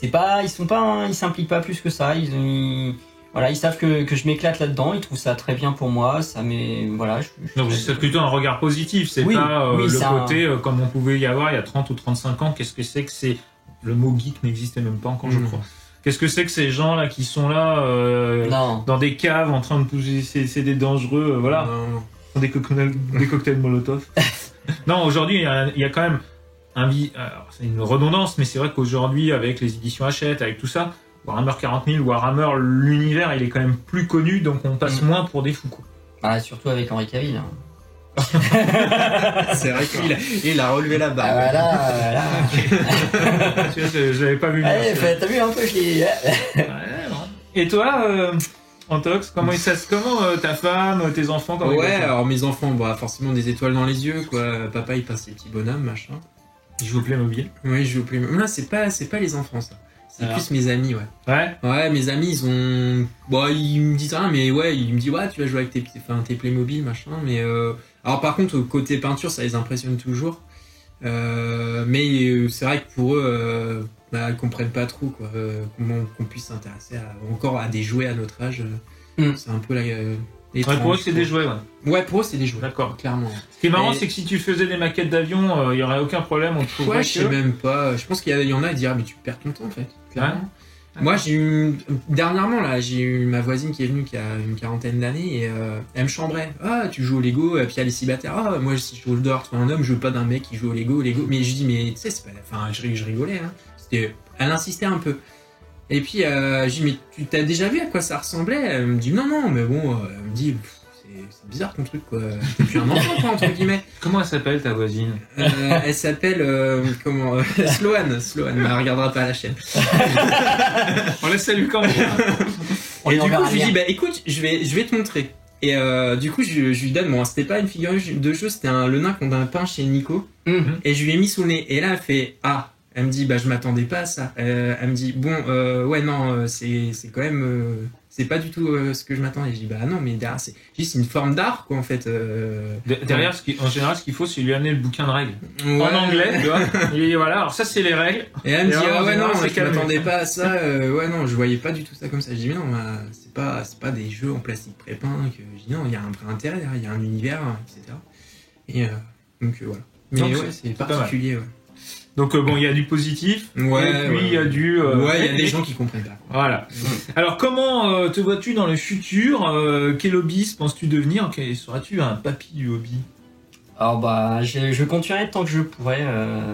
ils s'impliquent pas plus que ça, ils savent que je m'éclate là-dedans, ils trouvent ça très bien pour moi, Donc c'est plutôt un regard positif, c'est pas le côté comme on pouvait y avoir il y a 30 ou 35 ans, qu'est-ce que c'est le mot geek n'existait même pas encore, je crois. Qu'est-ce que c'est que ces gens là qui sont là dans des caves en train de pousser, c'est des dangereux, voilà. Non. Des cocktails Molotov. Non, aujourd'hui il y a quand même c'est une redondance, mais c'est vrai qu'aujourd'hui avec les éditions Hachette, avec tout ça, Warhammer 40 000, Warhammer, l'univers, il est quand même plus connu, donc on passe moins pour des fous, quoi. Surtout avec Henri Cavill. Hein. C'est vrai qu'il a relevé la barre. Voilà. Je l'avais pas vu. T'as vu un peu, je l'ai... Et toi, Antox, comment ta femme, tes enfants, alors mes enfants, forcément des étoiles dans les yeux, quoi. Papa, il passe ses petits bonhommes, machin. Ils jouent au Playmobil. Oui, ils jouent au Playmobil. Non, c'est pas les enfants, ça. C'est plus mes amis, ouais. Ouais, mes amis, ils ont... ils me disent rien, mais ouais, ils me disent, tu vas jouer avec tes Playmobil, machin, mais... Alors par contre, côté peinture, ça les impressionne toujours. Mais c'est vrai que pour eux, ils comprennent pas trop, quoi. Comment qu'on puisse s'intéresser encore à des jouets à notre âge. C'est un peu pour eux, c'est des jouets, Ouais, pour eux, c'est des jouets. D'accord. Clairement. Ce qui est marrant, c'est que si tu faisais des maquettes d'avion, il y aurait aucun problème, on te trouverait. Ouais, je sais même pas. Je pense qu'il y en a à dire, mais tu perds ton temps, en fait. Clairement. Ouais. Moi, dernièrement, là, j'ai eu ma voisine qui est venue qui a une quarantaine d'années et elle me chambrait. Tu joues au Lego, et puis elle est célibataire. Moi, si je joue dehors, un homme, je veux pas d'un mec qui joue au Lego. Mais je dis, mais tu sais, c'est pas. Enfin, je rigolais, hein. Elle insistait un peu. Et puis, je dis, mais tu t'as déjà vu à quoi ça ressemblait? Elle me dit, non, mais bon, elle me dit, c'est bizarre ton truc, quoi. T'es plus un enfant, quoi, entre guillemets. Comment elle s'appelle ta voisine? Elle s'appelle, Sloane, mais elle regardera pas la chaîne. On la salue quand même. Et du coup, je lui dis, bah écoute, je vais te montrer. Et du coup, je lui donne, bon, c'était pas une figurine de jeu, c'était le nain qu'on a peint chez Nico. Et je lui ai mis sous le nez. Et là, elle fait, ah. Elle me dit, bah je m'attendais pas à ça. Elle me dit, bon, ouais, non, c'est quand même... c'est pas du tout ce que je m'attendais. Je dis, bah non, mais derrière, c'est juste une forme d'art, quoi, en fait. Derrière, en général, ce qu'il faut, c'est lui amener le bouquin de règles. Ouais. En anglais, tu vois. Et voilà, alors ça, c'est les règles. Et elle me dit, ah ouais, non, c'est je m'attendais pas à ça. Ouais, non, je voyais pas du tout ça comme ça. Je dis, mais non, c'est pas des jeux en plastique prépeint. Je dis, non, il y a un vrai intérêt derrière, il y a un univers, etc. Et donc, voilà. Mais donc, ouais, c'est particulier, ouais. Donc bon, il y a du positif, ouais, et puis il y a du... ouais, il y a des gens qui comprennent pas. Voilà. Alors comment te vois-tu dans le futur? Quel hobbyiste penses-tu devenir? Seras-tu un papy du hobby? Alors bah, je continuerai tant que je pourrai.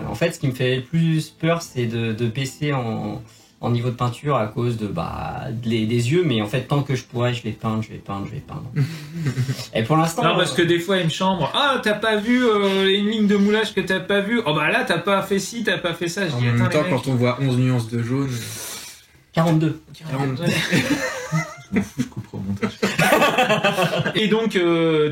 En fait, ce qui me fait le plus peur, c'est de baisser en niveau de peinture à cause de des yeux, mais en fait, tant que je pourrai, je vais peindre. Et pour l'instant... Non, parce que des fois, il me chambre. Ah, t'as pas vu une ligne de moulage que t'as pas vu? Oh bah là, t'as pas fait ci, t'as pas fait ça. Je En dis, même attends, temps, les mecs. quand on voit 11 nuances de jaune... 42. 42. Je m'en fous, je couperai au montage. Et donc,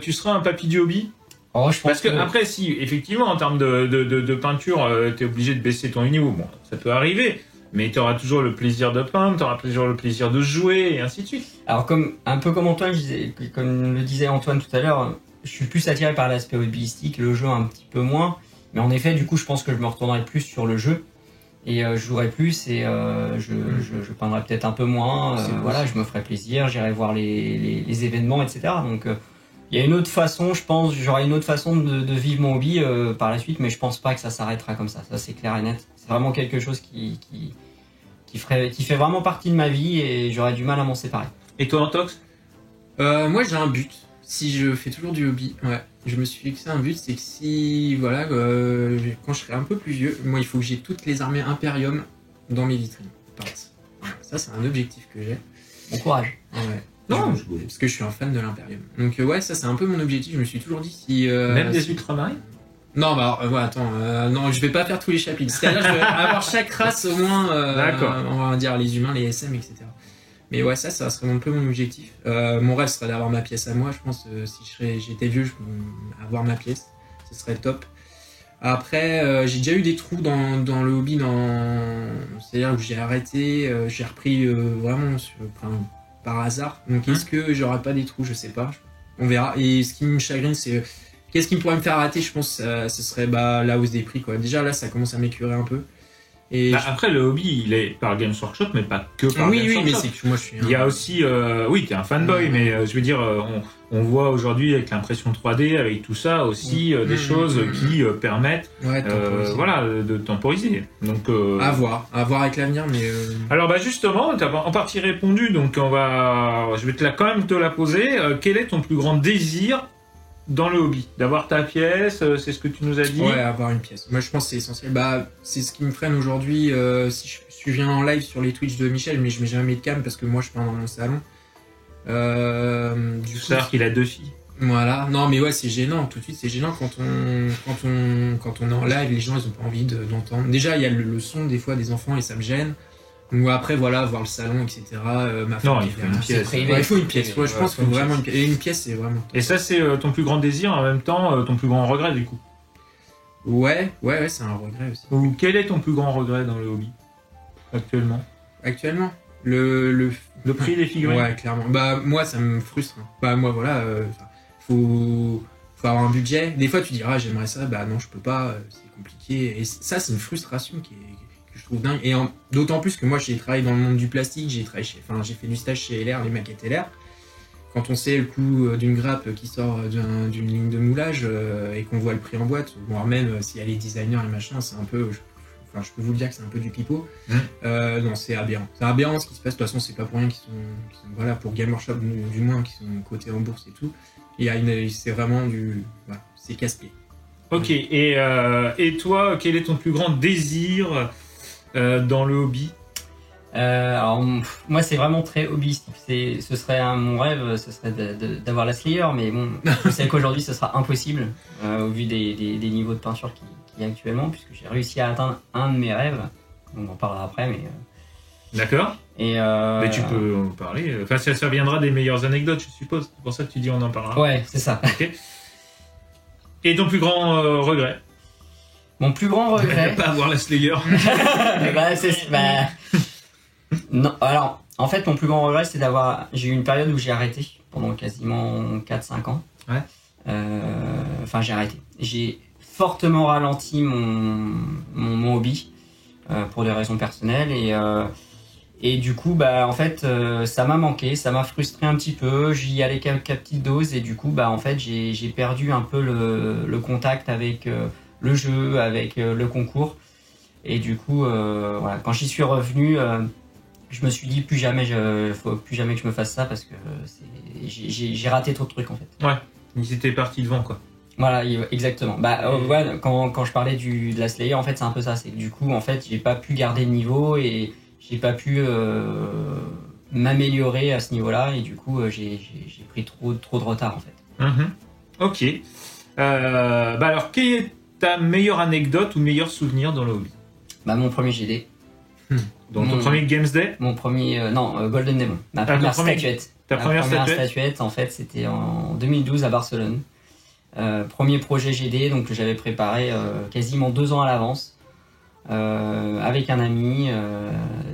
tu seras un papy du hobby? Oh, je pense Parce que après, si effectivement en termes de peinture, t'es obligé de baisser ton niveau, bon, ça peut arriver, mais t'auras toujours le plaisir de peindre, t'auras toujours le plaisir de jouer et ainsi de suite. Alors un peu comme Antoine, comme le disait Antoine tout à l'heure, je suis plus attiré par l'aspect hobbyistique, le jeu un petit peu moins, mais en effet, du coup, je pense que je me retournerai plus sur le jeu et je jouerai plus et je peindrai peut-être un peu moins. Voilà, je me ferai plaisir, j'irai voir les événements, etc. Donc il y a une autre façon, je pense, j'aurai une autre façon de vivre mon hobby par la suite, mais je pense pas que ça s'arrêtera comme ça. Ça, c'est clair et net. C'est vraiment quelque chose qui fait vraiment partie de ma vie et j'aurais du mal à m'en séparer. Et toi, Antox? Moi, j'ai un but. Si je fais toujours du hobby, ouais, je me suis fixé un but, c'est que si, voilà, quand je serai un peu plus vieux, moi, il faut que j'ai toutes les armées Imperium dans mes vitrines. Voilà. Ça, c'est un objectif que j'ai. Bon courage. Ouais. Non, parce que je suis un fan de l'Imperium. Donc ouais, ça c'est un peu mon objectif. Je me suis toujours dit si... Même des ultramarines? Non, bah ouais, attends, non, je vais pas faire tous les chapitres. C'est-à-dire, je vais avoir chaque race au moins, on va dire les humains, les SM, etc. Mais ouais, ça serait un peu mon objectif. Mon rêve serait d'avoir ma pièce à moi, je pense. Si j'étais vieux, avoir ma pièce, ce serait top. Après, j'ai déjà eu des trous dans le hobby, c'est-à-dire que j'ai arrêté, j'ai repris vraiment par hasard. Donc est-ce que j'aurai pas des trous, je sais pas. On verra. Et ce qui me chagrine, c'est qu'est-ce qui pourrait me faire rater, je pense, ce serait la hausse des prix, quoi. Déjà là, ça commence à m'écurer un peu. Et après, le hobby, il est par Games Workshop, mais pas que par Games Workshop. Oui, mais c'est que moi je suis... Il y a aussi... oui, t'es un fanboy, mais je veux dire, on voit aujourd'hui avec l'impression 3D, avec tout ça aussi, des choses qui permettent de temporiser. Donc, à voir avec l'avenir, mais... Alors bah justement, t'as en partie répondu, donc je vais quand même te la poser. Quel est ton plus grand désir dans le hobby? D'avoir ta pièce, c'est ce que tu nous as dit? Ouais, avoir une pièce. Moi, je pense que c'est essentiel. Bah, c'est ce qui me freine aujourd'hui. Si je viens en live sur les Twitch de Michel, mais je mets jamais de cam parce que moi, je peins dans mon salon. Du coup, c'est-à-dire qu'il a 2 filles. Voilà. Non, mais ouais, c'est gênant. Tout de suite, c'est gênant quand on est en live, les gens, ils ont pas envie d'entendre. Déjà, il y a le son des fois des enfants et ça me gêne. Ou après, voilà, voir le salon, etc. Ma femme, non, il faut une pièce. Ouais, il faut une pièce. Ouais, je pense qu'il faut vraiment une pièce. Et une pièce, c'est vraiment top. Et ça, c'est ton plus grand désir, en même temps, ton plus grand regret, du coup. Ouais, c'est un regret aussi. Ou quel est ton plus grand regret dans le hobby, actuellement? Le prix des figurines? Ouais, clairement. Bah, moi, ça me frustre. Bah, moi, voilà, faut avoir un budget. Des fois, tu diras, j'aimerais ça. Bah, non, je peux pas, c'est compliqué. Et ça, c'est une frustration que je trouve dingue. Et d'autant plus que moi, j'ai travaillé dans le monde du plastique, j'ai fait du stage chez LR, les maquettes LR. Quand on sait le coût d'une grappe qui sort d'une ligne de moulage et qu'on voit le prix en boîte, voire même s'il y a les designers et machin, c'est un peu... je peux vous le dire que c'est un peu du pipeau. Non, c'est aberrant. C'est aberrant ce qui se passe. De toute façon, c'est pas pour rien qu'ils sont voilà, pour Game Workshop du moins, qui sont cotés en bourse et tout. C'est vraiment c'est casse-pied. Ok, et toi, quel est ton plus grand désir dans le hobby? Alors moi c'est vraiment très hobbyistique. Ce serait mon rêve, ce serait d'avoir la Slayer, mais bon, je sais qu'aujourd'hui ce sera impossible au vu des niveaux de peinture qu'il y a actuellement, puisque j'ai réussi à atteindre un de mes rêves. On en parlera après, mais. D'accord. Et Mais tu peux en parler. Enfin, ça viendra des meilleures anecdotes, je suppose. C'est pour ça que tu dis on en parlera. Ouais, c'est ça. Ok. Et ton plus grand regret? Mon plus grand regret. Pas avoir la Slayer. Non, alors, en fait, mon plus grand regret, c'est j'ai eu une période où j'ai arrêté pendant quasiment 4-5 ans. Ouais. Enfin, j'ai arrêté. J'ai fortement ralenti mon hobby pour des raisons personnelles et du coup, en fait, ça m'a manqué, ça m'a frustré un petit peu. J'y allais qu'à petite dose et du coup, en fait, j'ai perdu un peu le contact avec le jeu, avec le concours. Et du coup, voilà, quand j'y suis revenu, je me suis dit faut plus jamais que je me fasse ça parce que j'ai raté trop de trucs en fait. Ouais, ils étaient partis devant quoi. Voilà, exactement. Ouais, quand je parlais de la Slayer, en fait, c'est un peu ça. C'est que du coup, en fait, j'ai pas pu garder le niveau et j'ai pas pu m'améliorer à ce niveau-là et du coup, j'ai pris trop de retard en fait. Ok. Alors, quelle est ta meilleure anecdote ou meilleur souvenir dans le hobby? Mon premier GD. Dans ton premier Games Day? Mon premier... Golden Demon. Ma première statuette. Ta première statuette, en fait, c'était en 2012 à Barcelone. Premier projet GD, donc que j'avais préparé quasiment 2 ans à l'avance avec un ami.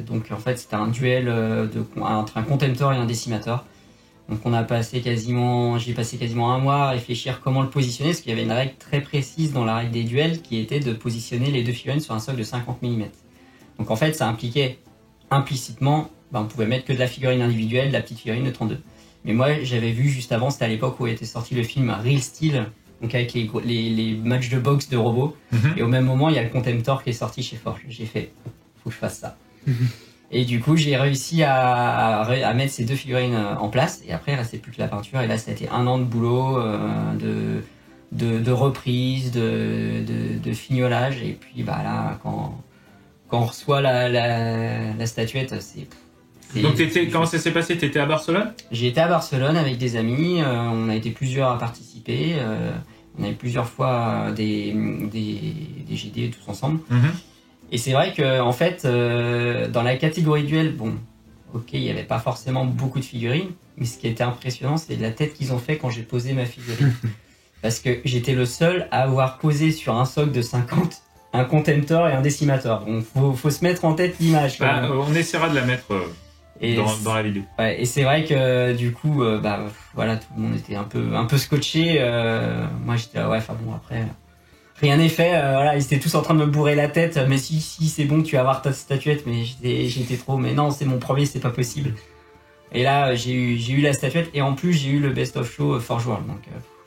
Donc en fait, c'était un duel entre un contemptor et un décimateur. Donc j'ai passé quasiment 1 mois à réfléchir comment le positionner, parce qu'il y avait une règle très précise dans la règle des duels qui était de positionner les 2 figurines sur un socle de 50 mm. Donc en fait, ça impliquait implicitement, on pouvait mettre que de la figurine individuelle, de la petite figurine de 32. Mais moi, j'avais vu juste avant, c'était à l'époque où était sorti le film Real Steel, donc avec les matchs de boxe de robots. Et au même moment, il y a le Contemptor qui est sorti chez Forge. J'ai fait, faut que je fasse ça. Et du coup, j'ai réussi à mettre ces 2 figurines en place. Et après, il restait plus que la peinture. Et là, ça a été 1 an de boulot, de reprise, de fignolage. Et puis là, quand on reçoit la statuette, donc comment ça s'est passé? T'étais à Barcelone? J'ai été à Barcelone avec des amis, on a été plusieurs à participer, on avait plusieurs fois des GD tous ensemble. Et c'est vrai que en fait, dans la catégorie duel, il n'y avait pas forcément beaucoup de figurines, mais ce qui était impressionnant, c'est la tête qu'ils ont fait quand j'ai posé ma figurine. Parce que j'étais le seul à avoir posé sur un socle de 50 un contemptor et un décimateur. Donc faut se mettre en tête l'image. On essaiera de la mettre dans la vidéo. Ouais, et c'est vrai que du coup, voilà, tout le monde était un peu scotché. Moi j'étais là, après, rien n'est fait. Voilà, ils étaient tous en train de me bourrer la tête. Mais si c'est bon, tu vas avoir ta statuette. Mais j'étais trop. Mais non, c'est mon premier, c'est pas possible. Et là, j'ai eu la statuette et en plus j'ai eu le Best of Show Forge World. Donc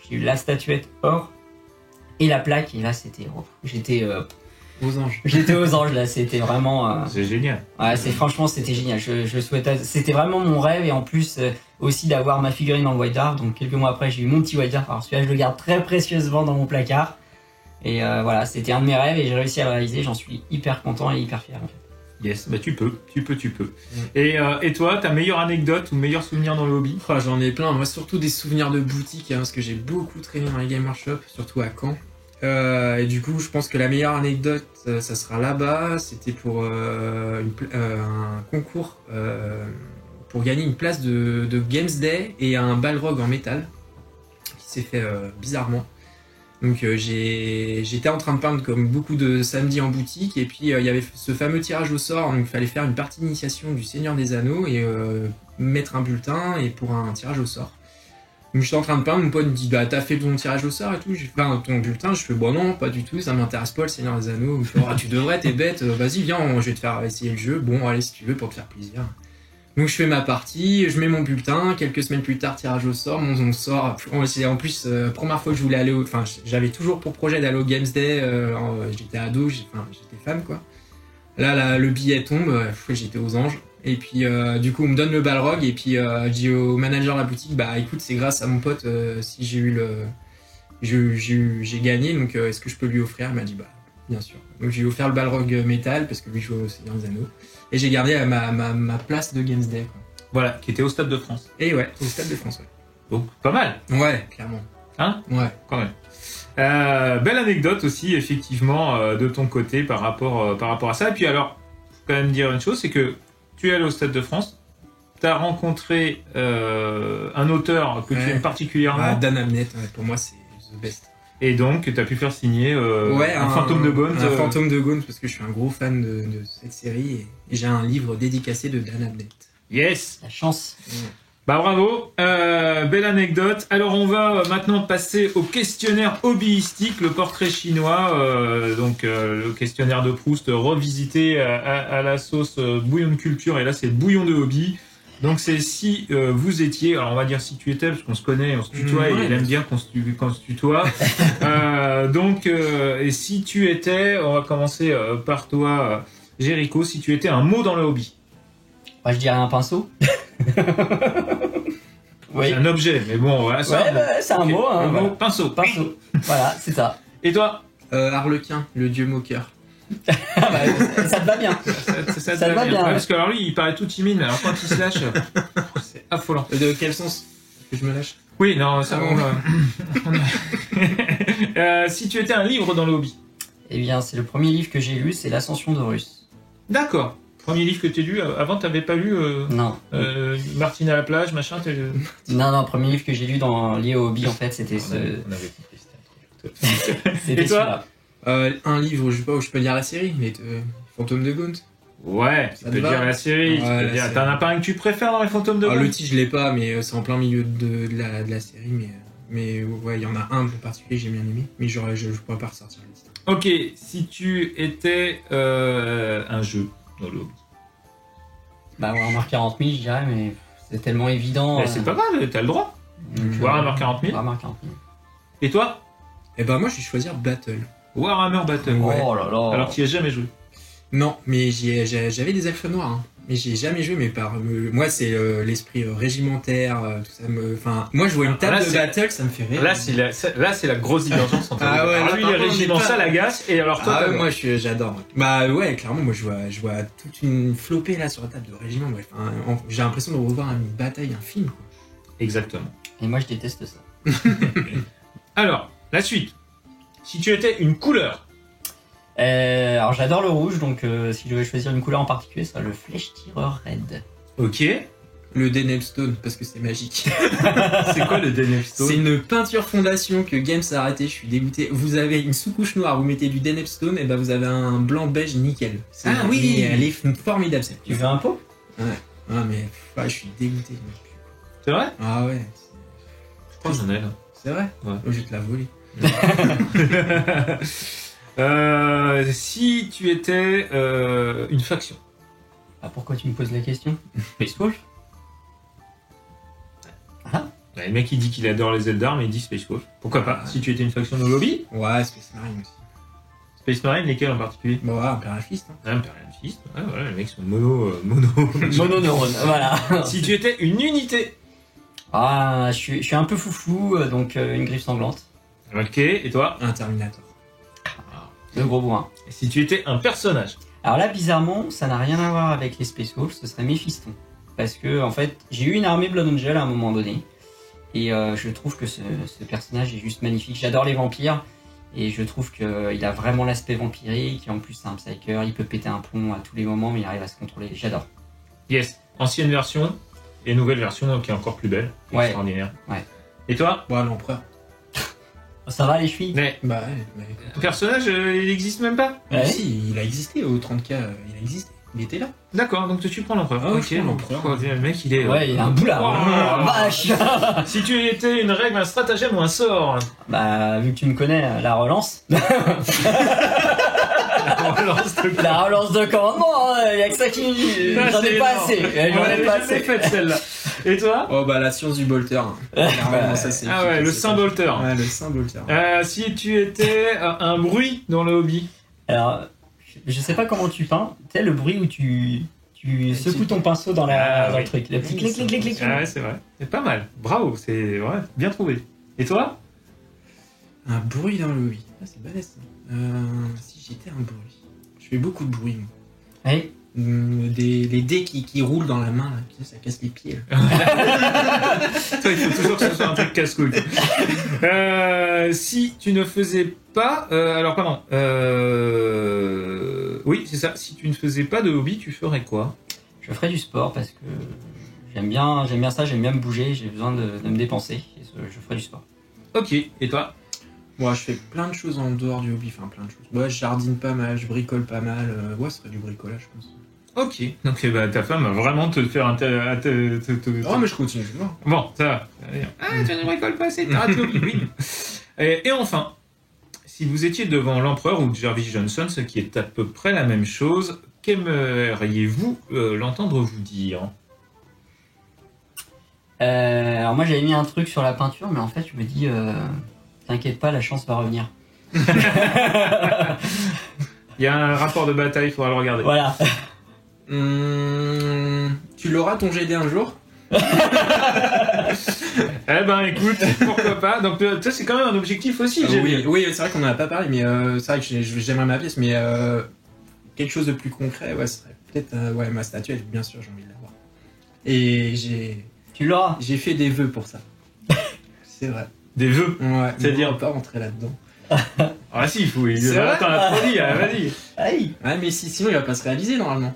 j'ai eu la statuette or et la plaque. Et là, j'étais aux anges. J'étais aux anges là, c'était vraiment. C'est génial. Ouais, franchement c'était génial. Je souhaitais, c'était vraiment mon rêve et en plus aussi d'avoir ma figurine dans le White Dwarf. Donc quelques mois après j'ai eu mon petit White Dwarf. Alors celui-là je le garde très précieusement dans mon placard. Et voilà, c'était un de mes rêves et j'ai réussi à le réaliser. J'en suis hyper content et hyper fier en fait. Yes, tu peux. Et toi, ta meilleure anecdote ou meilleur souvenir dans le hobby? J'en ai plein. Moi surtout des souvenirs de boutique parce que j'ai beaucoup traîné dans les Game Workshop, surtout à Caen. Et du coup, je pense que la meilleure anecdote, ça sera là-bas. C'était pour un concours pour gagner une place de Games Day et un Balrog en métal qui s'est fait bizarrement. Donc j'étais en train de peindre comme beaucoup de samedis en boutique et puis il y avait ce fameux tirage au sort. Donc il fallait faire une partie d'initiation du Seigneur des Anneaux et mettre un bulletin et pour un tirage au sort. Donc j'étais en train de peindre, mon pote me dit t'as fait ton tirage au sort et tout, j'ai fait ton bulletin, je fais non pas du tout, ça m'intéresse pas le Seigneur des Anneaux, il me fait tu devrais, t'es bête, vas-y viens, je vais te faire essayer le jeu, bon allez si tu veux pour te faire plaisir. Donc je fais ma partie, je mets mon bulletin, quelques semaines plus tard tirage au sort, on sort, c'est en plus première fois que je voulais aller j'avais toujours pour projet d'aller au Games Day, j'étais ado, j'étais fan quoi. Là le billet tombe, j'étais aux anges. Et puis du coup on me donne le Balrog et puis je dis au manager de la boutique écoute c'est grâce à mon pote si j'ai eu j'ai gagné donc est-ce que je peux lui offrir? Il m'a dit bien sûr. Donc j'ai offert le Balrog Metal parce que lui joue au Seigneur des Anneaux. Et j'ai gardé ma place de Games Day. Quoi. Voilà, qui était au Stade de France. Et ouais, au Stade de France, ouais. Donc, pas mal. Ouais, clairement. Hein ? Ouais. Quand même. Belle anecdote aussi, effectivement, de ton côté par rapport à ça. Et puis alors, faut quand même dire une chose, c'est que tu es allé au Stade de France, tu as rencontré un auteur que tu aimes particulièrement. Dan Abnett, pour moi, c'est the best. Et donc, tu as pu faire signer un Fantôme de Bones. Un Fantôme de Bones, parce que je suis un gros fan de cette série. Et j'ai un livre dédicacé de Dan Abnett. Yes. La chance. Bah bravo, belle anecdote. Alors on va maintenant passer au questionnaire hobbyistique, le portrait chinois, le questionnaire de Proust revisité à la sauce bouillon de culture, et là c'est bouillon de hobby. Donc c'est si vous étiez, alors on va dire si tu étais, parce qu'on se connaît, on se tutoie, et il aime bien qu'on se tutoie. Et si tu étais, on va commencer par toi, Jericho, si tu étais un mot dans le hobby. Moi je dirais un pinceau. Oui. C'est un objet, mais bon, voilà, c'est un mot. Hein, le mot pinceau. Pinceau. Voilà, c'est ça. Et toi Arlequin, le dieu moqueur. Ça te va bien. Ça te va bien. Ouais, parce que alors lui, il paraît tout timide, mais alors quand il se lâche, c'est affolant. De quel sens que je me lâche? Oui, non, ça si tu étais un livre dans le hobby. Eh bien, c'est le premier livre que j'ai lu, c'est L'Ascension d'Horus. D'accord. Premier livre que tu as lu, avant t'avais pas lu Non. Martine à la plage, machin Non, premier livre que j'ai lu lié au hobby, en fait, c'était on avait compris, c'était un truc. C'était Et toi un livre, je sais pas où je peux lire la série, mais Fantôme de Gaunt. Ouais, tu peux dire la série, t'en as pas un que tu préfères dans les Fantômes de Gaunt? Le titre je l'ai pas, mais c'est en plein milieu de la série, mais ouais, il y en a un en particulier que j'ai bien aimé, mais je pourrais pas ressortir le titre. Ok, si tu étais un jeu dans le hobby. Bah Warhammer 40 000 je dirais, mais c'est tellement évident. Mais c'est pas grave, t'as le droit. Warhammer 40 000. Warhammer 40 000. Et toi? Eh ben moi je vais choisir Battle. Warhammer Battle. Oh ouais. là là. Alors tu y as jamais joué? Non, mais j'avais des elfes noirs, hein. Mais j'y ai jamais joué, mais moi c'est l'esprit régimentaire, tout ça enfin, moi je vois une table de battle, ça me fait rire. Là c'est la grosse divergence entre ah ouais, alors lui les régiments ça l'agace, et alors toi moi j'adore. Bah ouais, clairement moi je vois toute une flopée là sur la table de régiments, ouais. Enfin, j'ai l'impression de revoir une bataille, un film, quoi. Exactement. Et moi je déteste ça. Alors, la suite. Si tu étais une couleur. Alors j'adore le rouge, donc si je devais choisir une couleur en particulier, ça serait le flèche-tireur red. Ok. Le Denelstone, parce que c'est magique. C'est quoi le Denelstone? C'est une peinture fondation que Games a arrêté, je suis dégoûté. Vous avez une sous-couche noire, vous mettez du Denelstone, et ben vous avez un blanc beige nickel. Oui, elle est formidable cette. Tu veux un pot? Ouais. Ah mais je suis dégoûté. C'est vrai? Ah ouais. Oh, j'en ai là. C'est vrai? Ouais. Je vais te la voler. Si tu étais une faction. Ah, pourquoi tu me poses la question? Space Wolf? Le mec il dit qu'il adore les Eldar, mais il dit Space Wolf. Pourquoi pas? Si tu étais une faction de lobby? Ouais, Space Marine aussi. Space Marine, lesquels en particulier? Bon, ouais, Imperial Fist. Hein. Imperial Fist. Ouais, voilà, les mecs sont Mononeurones, voilà. Si tu étais une unité. Ah, je suis un peu foufou, donc une griffe sanglante. Ok, et toi? Un Terminator. Le gros bourrin. Et si tu étais un personnage? Alors là, bizarrement, ça n'a rien à voir avec les Space Wolves, ce serait Méphiston. Parce que, en fait, j'ai eu une armée Blood Angel à un moment donné. Et je trouve que ce personnage est juste magnifique. J'adore les vampires. Et je trouve qu'il a vraiment l'aspect vampirique. Et en plus, c'est un psyker. Il peut péter un plomb à tous les moments, mais il arrive à se contrôler. J'adore. Yes. Ancienne version et nouvelle version qui est encore plus belle. Ouais. Extraordinaire. Ouais. Et toi? Ouais, l'empereur. Ça va les chevilles? Mais Bah ouais. le personnage, il existe même pas? Ouais. Si, il a existé au 30K, il a existé. Il était là. D'accord, donc tu prends l'empereur. Ah, ok, je prends l'empereur. Le mec, il est. Ouais, il a un boulard. Wow. Vache. Si tu étais une règle, un stratagème ou un sort. Bah, vu que tu me connais, la relance. La relance de La relance de commandement, il y a que ça qui. J'en ai pas assez. J'en ai pas assez. faite celle-là. Et toi? Oh bah la science du bolter. Clairement, ça c'est. Ah ouais, le saint bolter. Ouais, le saint bolter. Si tu étais un bruit dans le hobby. Alors, je sais pas comment tu peins. Tu sais, le bruit où tu secoues ton pinceau dans le truc. Le petit clic, clic, clic, clic. Ah ouais, c'est vrai. C'est pas mal. Bravo, c'est ouais, bien trouvé. Et toi? Un bruit dans le hobby. Ah, c'est balèze. Si j'étais un bruit. Je fais beaucoup de bruit, moi. Oui. Les dés qui roulent dans la main, là, ça casse les pieds. Toi, il faut toujours que ce soit un truc casse-couille. Si tu ne faisais pas... alors, pardon. Oui, c'est ça. Si tu ne faisais pas de hobby, tu ferais quoi? Je ferais du sport parce que j'aime bien ça, j'aime bien me bouger, j'ai besoin de me dépenser. Et je ferais du sport. Ok. Et toi? Moi, je fais plein de choses en dehors du hobby, enfin plein de choses. Moi, je jardine pas mal, je bricole pas mal. Ouais, ce serait du bricolage, je pense. Ok. Donc, bah, ta femme va vraiment te faire Oh, mais je continue, je vois. Bon, ça va. Ah, tu ne bricoles pas assez, t'arrêtes le hobby, oui. Et enfin, si vous étiez devant l'empereur ou Jervis Johnson, ce qui est à peu près la même chose, qu'aimeriez-vous l'entendre vous dire? Alors moi j'avais mis un truc sur la peinture, mais en fait je me dis, t'inquiète pas, la chance va revenir. Il y a un rapport de bataille, il faudra le regarder. Voilà. Tu l'auras ton GD un jour? Eh ben écoute, pourquoi pas. Donc ça c'est quand même un objectif aussi. Oui, c'est vrai qu'on en a pas parlé, mais c'est vrai que j'aimerais ma pièce, mais quelque chose de plus concret, ouais, ce serait peut-être ma statuette, bien sûr, j'ai envie de l'avoir. Et Tu l'auras. j'ai fait des vœux pour ça. C'est vrai. Des vœux. Ouais, C'est-à-dire on va pas rentrer là-dedans. Ah si, il faut. C'est vrai. Attends, la trop dit, vas-y. Aïe. Ouais, mais sinon il va pas se réaliser normalement.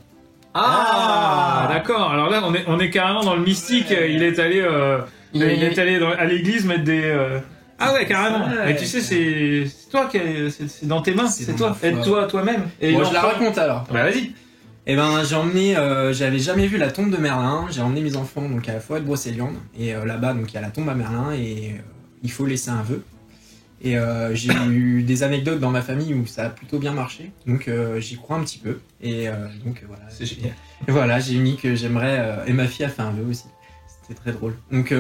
Ah, d'accord. Alors là, on est carrément dans le mystique. Il est allé, à l'église mettre des. Ah ouais, carrément. Ouais. Et tu sais, c'est toi qui, c'est dans tes mains. C'est C'est dans toi. ma foi. Aide-toi toi-même. Et Bon, je la l'enfant- raconte alors. Bah vas-y. Eh ben, j'ai emmené, j'avais jamais vu la tombe de Merlin. J'ai emmené mes enfants donc à la forêt de Brocéliande et là-bas donc il y a la tombe à Merlin et il faut laisser un vœu. Et j'ai eu des anecdotes dans ma famille où ça a plutôt bien marché, donc j'y crois un petit peu. Et donc voilà. C'est génial. Et voilà, j'ai mis que j'aimerais et ma fille a fait un vœu aussi. C'était très drôle. Donc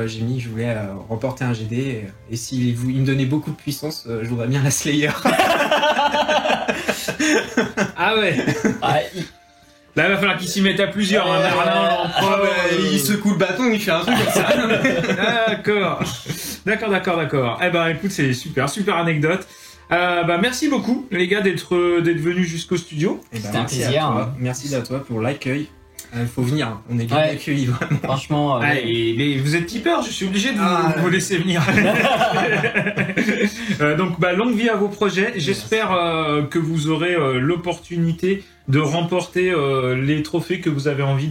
j'ai mis que je voulais remporter un GD et s'il me donnait beaucoup de puissance, je voudrais bien la Slayer. Ah ouais. Ah, Là, il va falloir qu'il s'y mette à plusieurs. Hein, Merlin, l'empereur, il secoue le bâton, il fait un truc comme ça. D'accord. Eh ben, écoute, c'est super anecdote. Merci beaucoup, les gars, d'être venus jusqu'au studio. Eh ben, C'était un merci plaisir, à toi. hein. Merci à toi pour l'accueil. Il faut venir, hein. On est bien Ouais. accueillis vraiment. franchement, Mais vous êtes tipeur, je suis obligé de vous laisser venir. Donc, longue vie à vos projets. J'espère que vous aurez l'opportunité de remporter les trophées que vous avez envie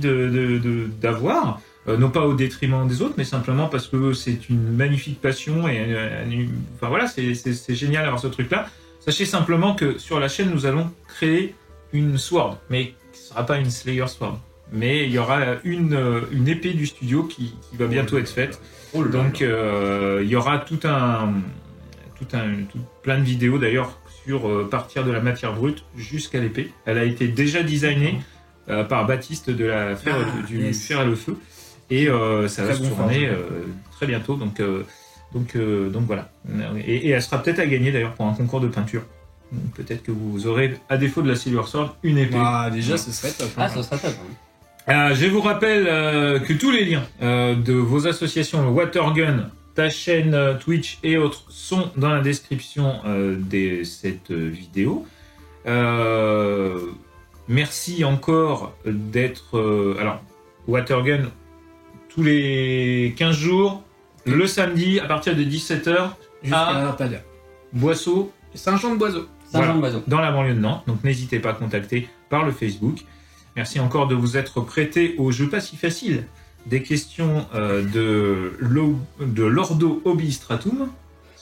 d'avoir. Non pas au détriment des autres, mais simplement parce que c'est une magnifique passion et enfin voilà, c'est génial d'avoir ce truc-là. Sachez simplement que sur la chaîne, nous allons créer une sword, mais ce ne sera pas une Slayer sword. Mais il y aura une épée du studio qui va bientôt être faite. Donc il y aura tout plein de vidéos d'ailleurs sur partir de la matière brute jusqu'à l'épée. Elle a été déjà designée par Baptiste de la Fer à le Feu et ça va se tourner très bientôt. Donc voilà. Et elle sera peut-être à gagner d'ailleurs pour un concours de peinture. Donc, peut-être que vous aurez, à défaut de la Silver Sword, une épée. Déjà, ce serait top. ce serait top. Hein. Je vous rappelle que tous les liens de vos associations, le Watergun, ta chaîne Twitch et autres sont dans la description de cette vidéo. Merci encore d'être... alors, Watergun, tous les 15 jours, le samedi, à partir de 17h, Jusqu'à pas d'heure. Boisseau, Saint-Jean-de-Boiseau. Saint-Jean-de-Boiseau. dans la banlieue de Nantes. Donc n'hésitez pas à contacter par le Facebook. Merci encore de vous être prêté au jeu pas si facile des questions de l'Ordo Hobby Stratum.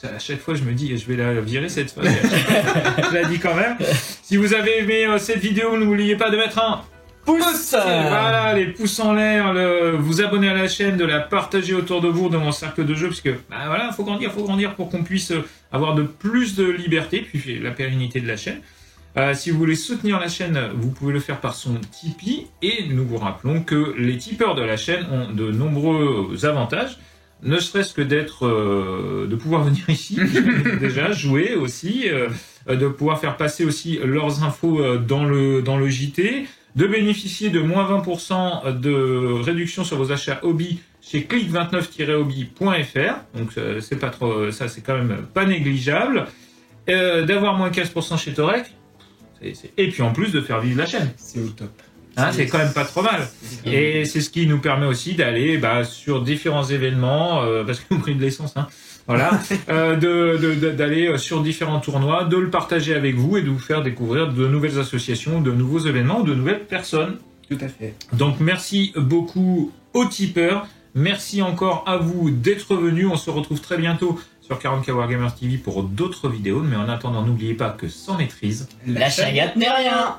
À chaque fois, je me dis, je vais la virer cette fois. Je la dis quand même. Si vous avez aimé cette vidéo, n'oubliez pas de mettre un pouce. Voilà, les pouces en l'air, vous abonner à la chaîne, de la partager autour de vous dans mon cercle de jeu, parce que voilà, faut grandir pour qu'on puisse avoir de plus de liberté, puis la pérennité de la chaîne. Si vous voulez soutenir la chaîne, vous pouvez le faire par son Tipeee, et nous vous rappelons que les tipeurs de la chaîne ont de nombreux avantages, ne serait-ce que de pouvoir venir ici, déjà, jouer aussi, de pouvoir faire passer aussi leurs infos dans le JT, de bénéficier de moins 20% de réduction sur vos achats hobby chez click29-hobby.fr. Donc c'est pas trop, ça c'est quand même pas négligeable. D'avoir moins 15% chez Torek. Et puis en plus de faire vivre la chaîne. C'est au top. Hein, c'est quand même pas trop mal. Et c'est ce qui nous permet aussi d'aller sur différents événements, parce que nous prenons de l'essence, hein. Voilà, d'aller sur différents tournois, de le partager avec vous et de vous faire découvrir de nouvelles associations, de nouveaux événements, de nouvelles personnes. Tout à fait. Donc merci beaucoup aux tipeurs. Merci encore à vous d'être venus. On se retrouve très bientôt sur 40K Wargamers TV pour d'autres vidéos. Mais en attendant, n'oubliez pas que sans maîtrise, la chagate n'est rien.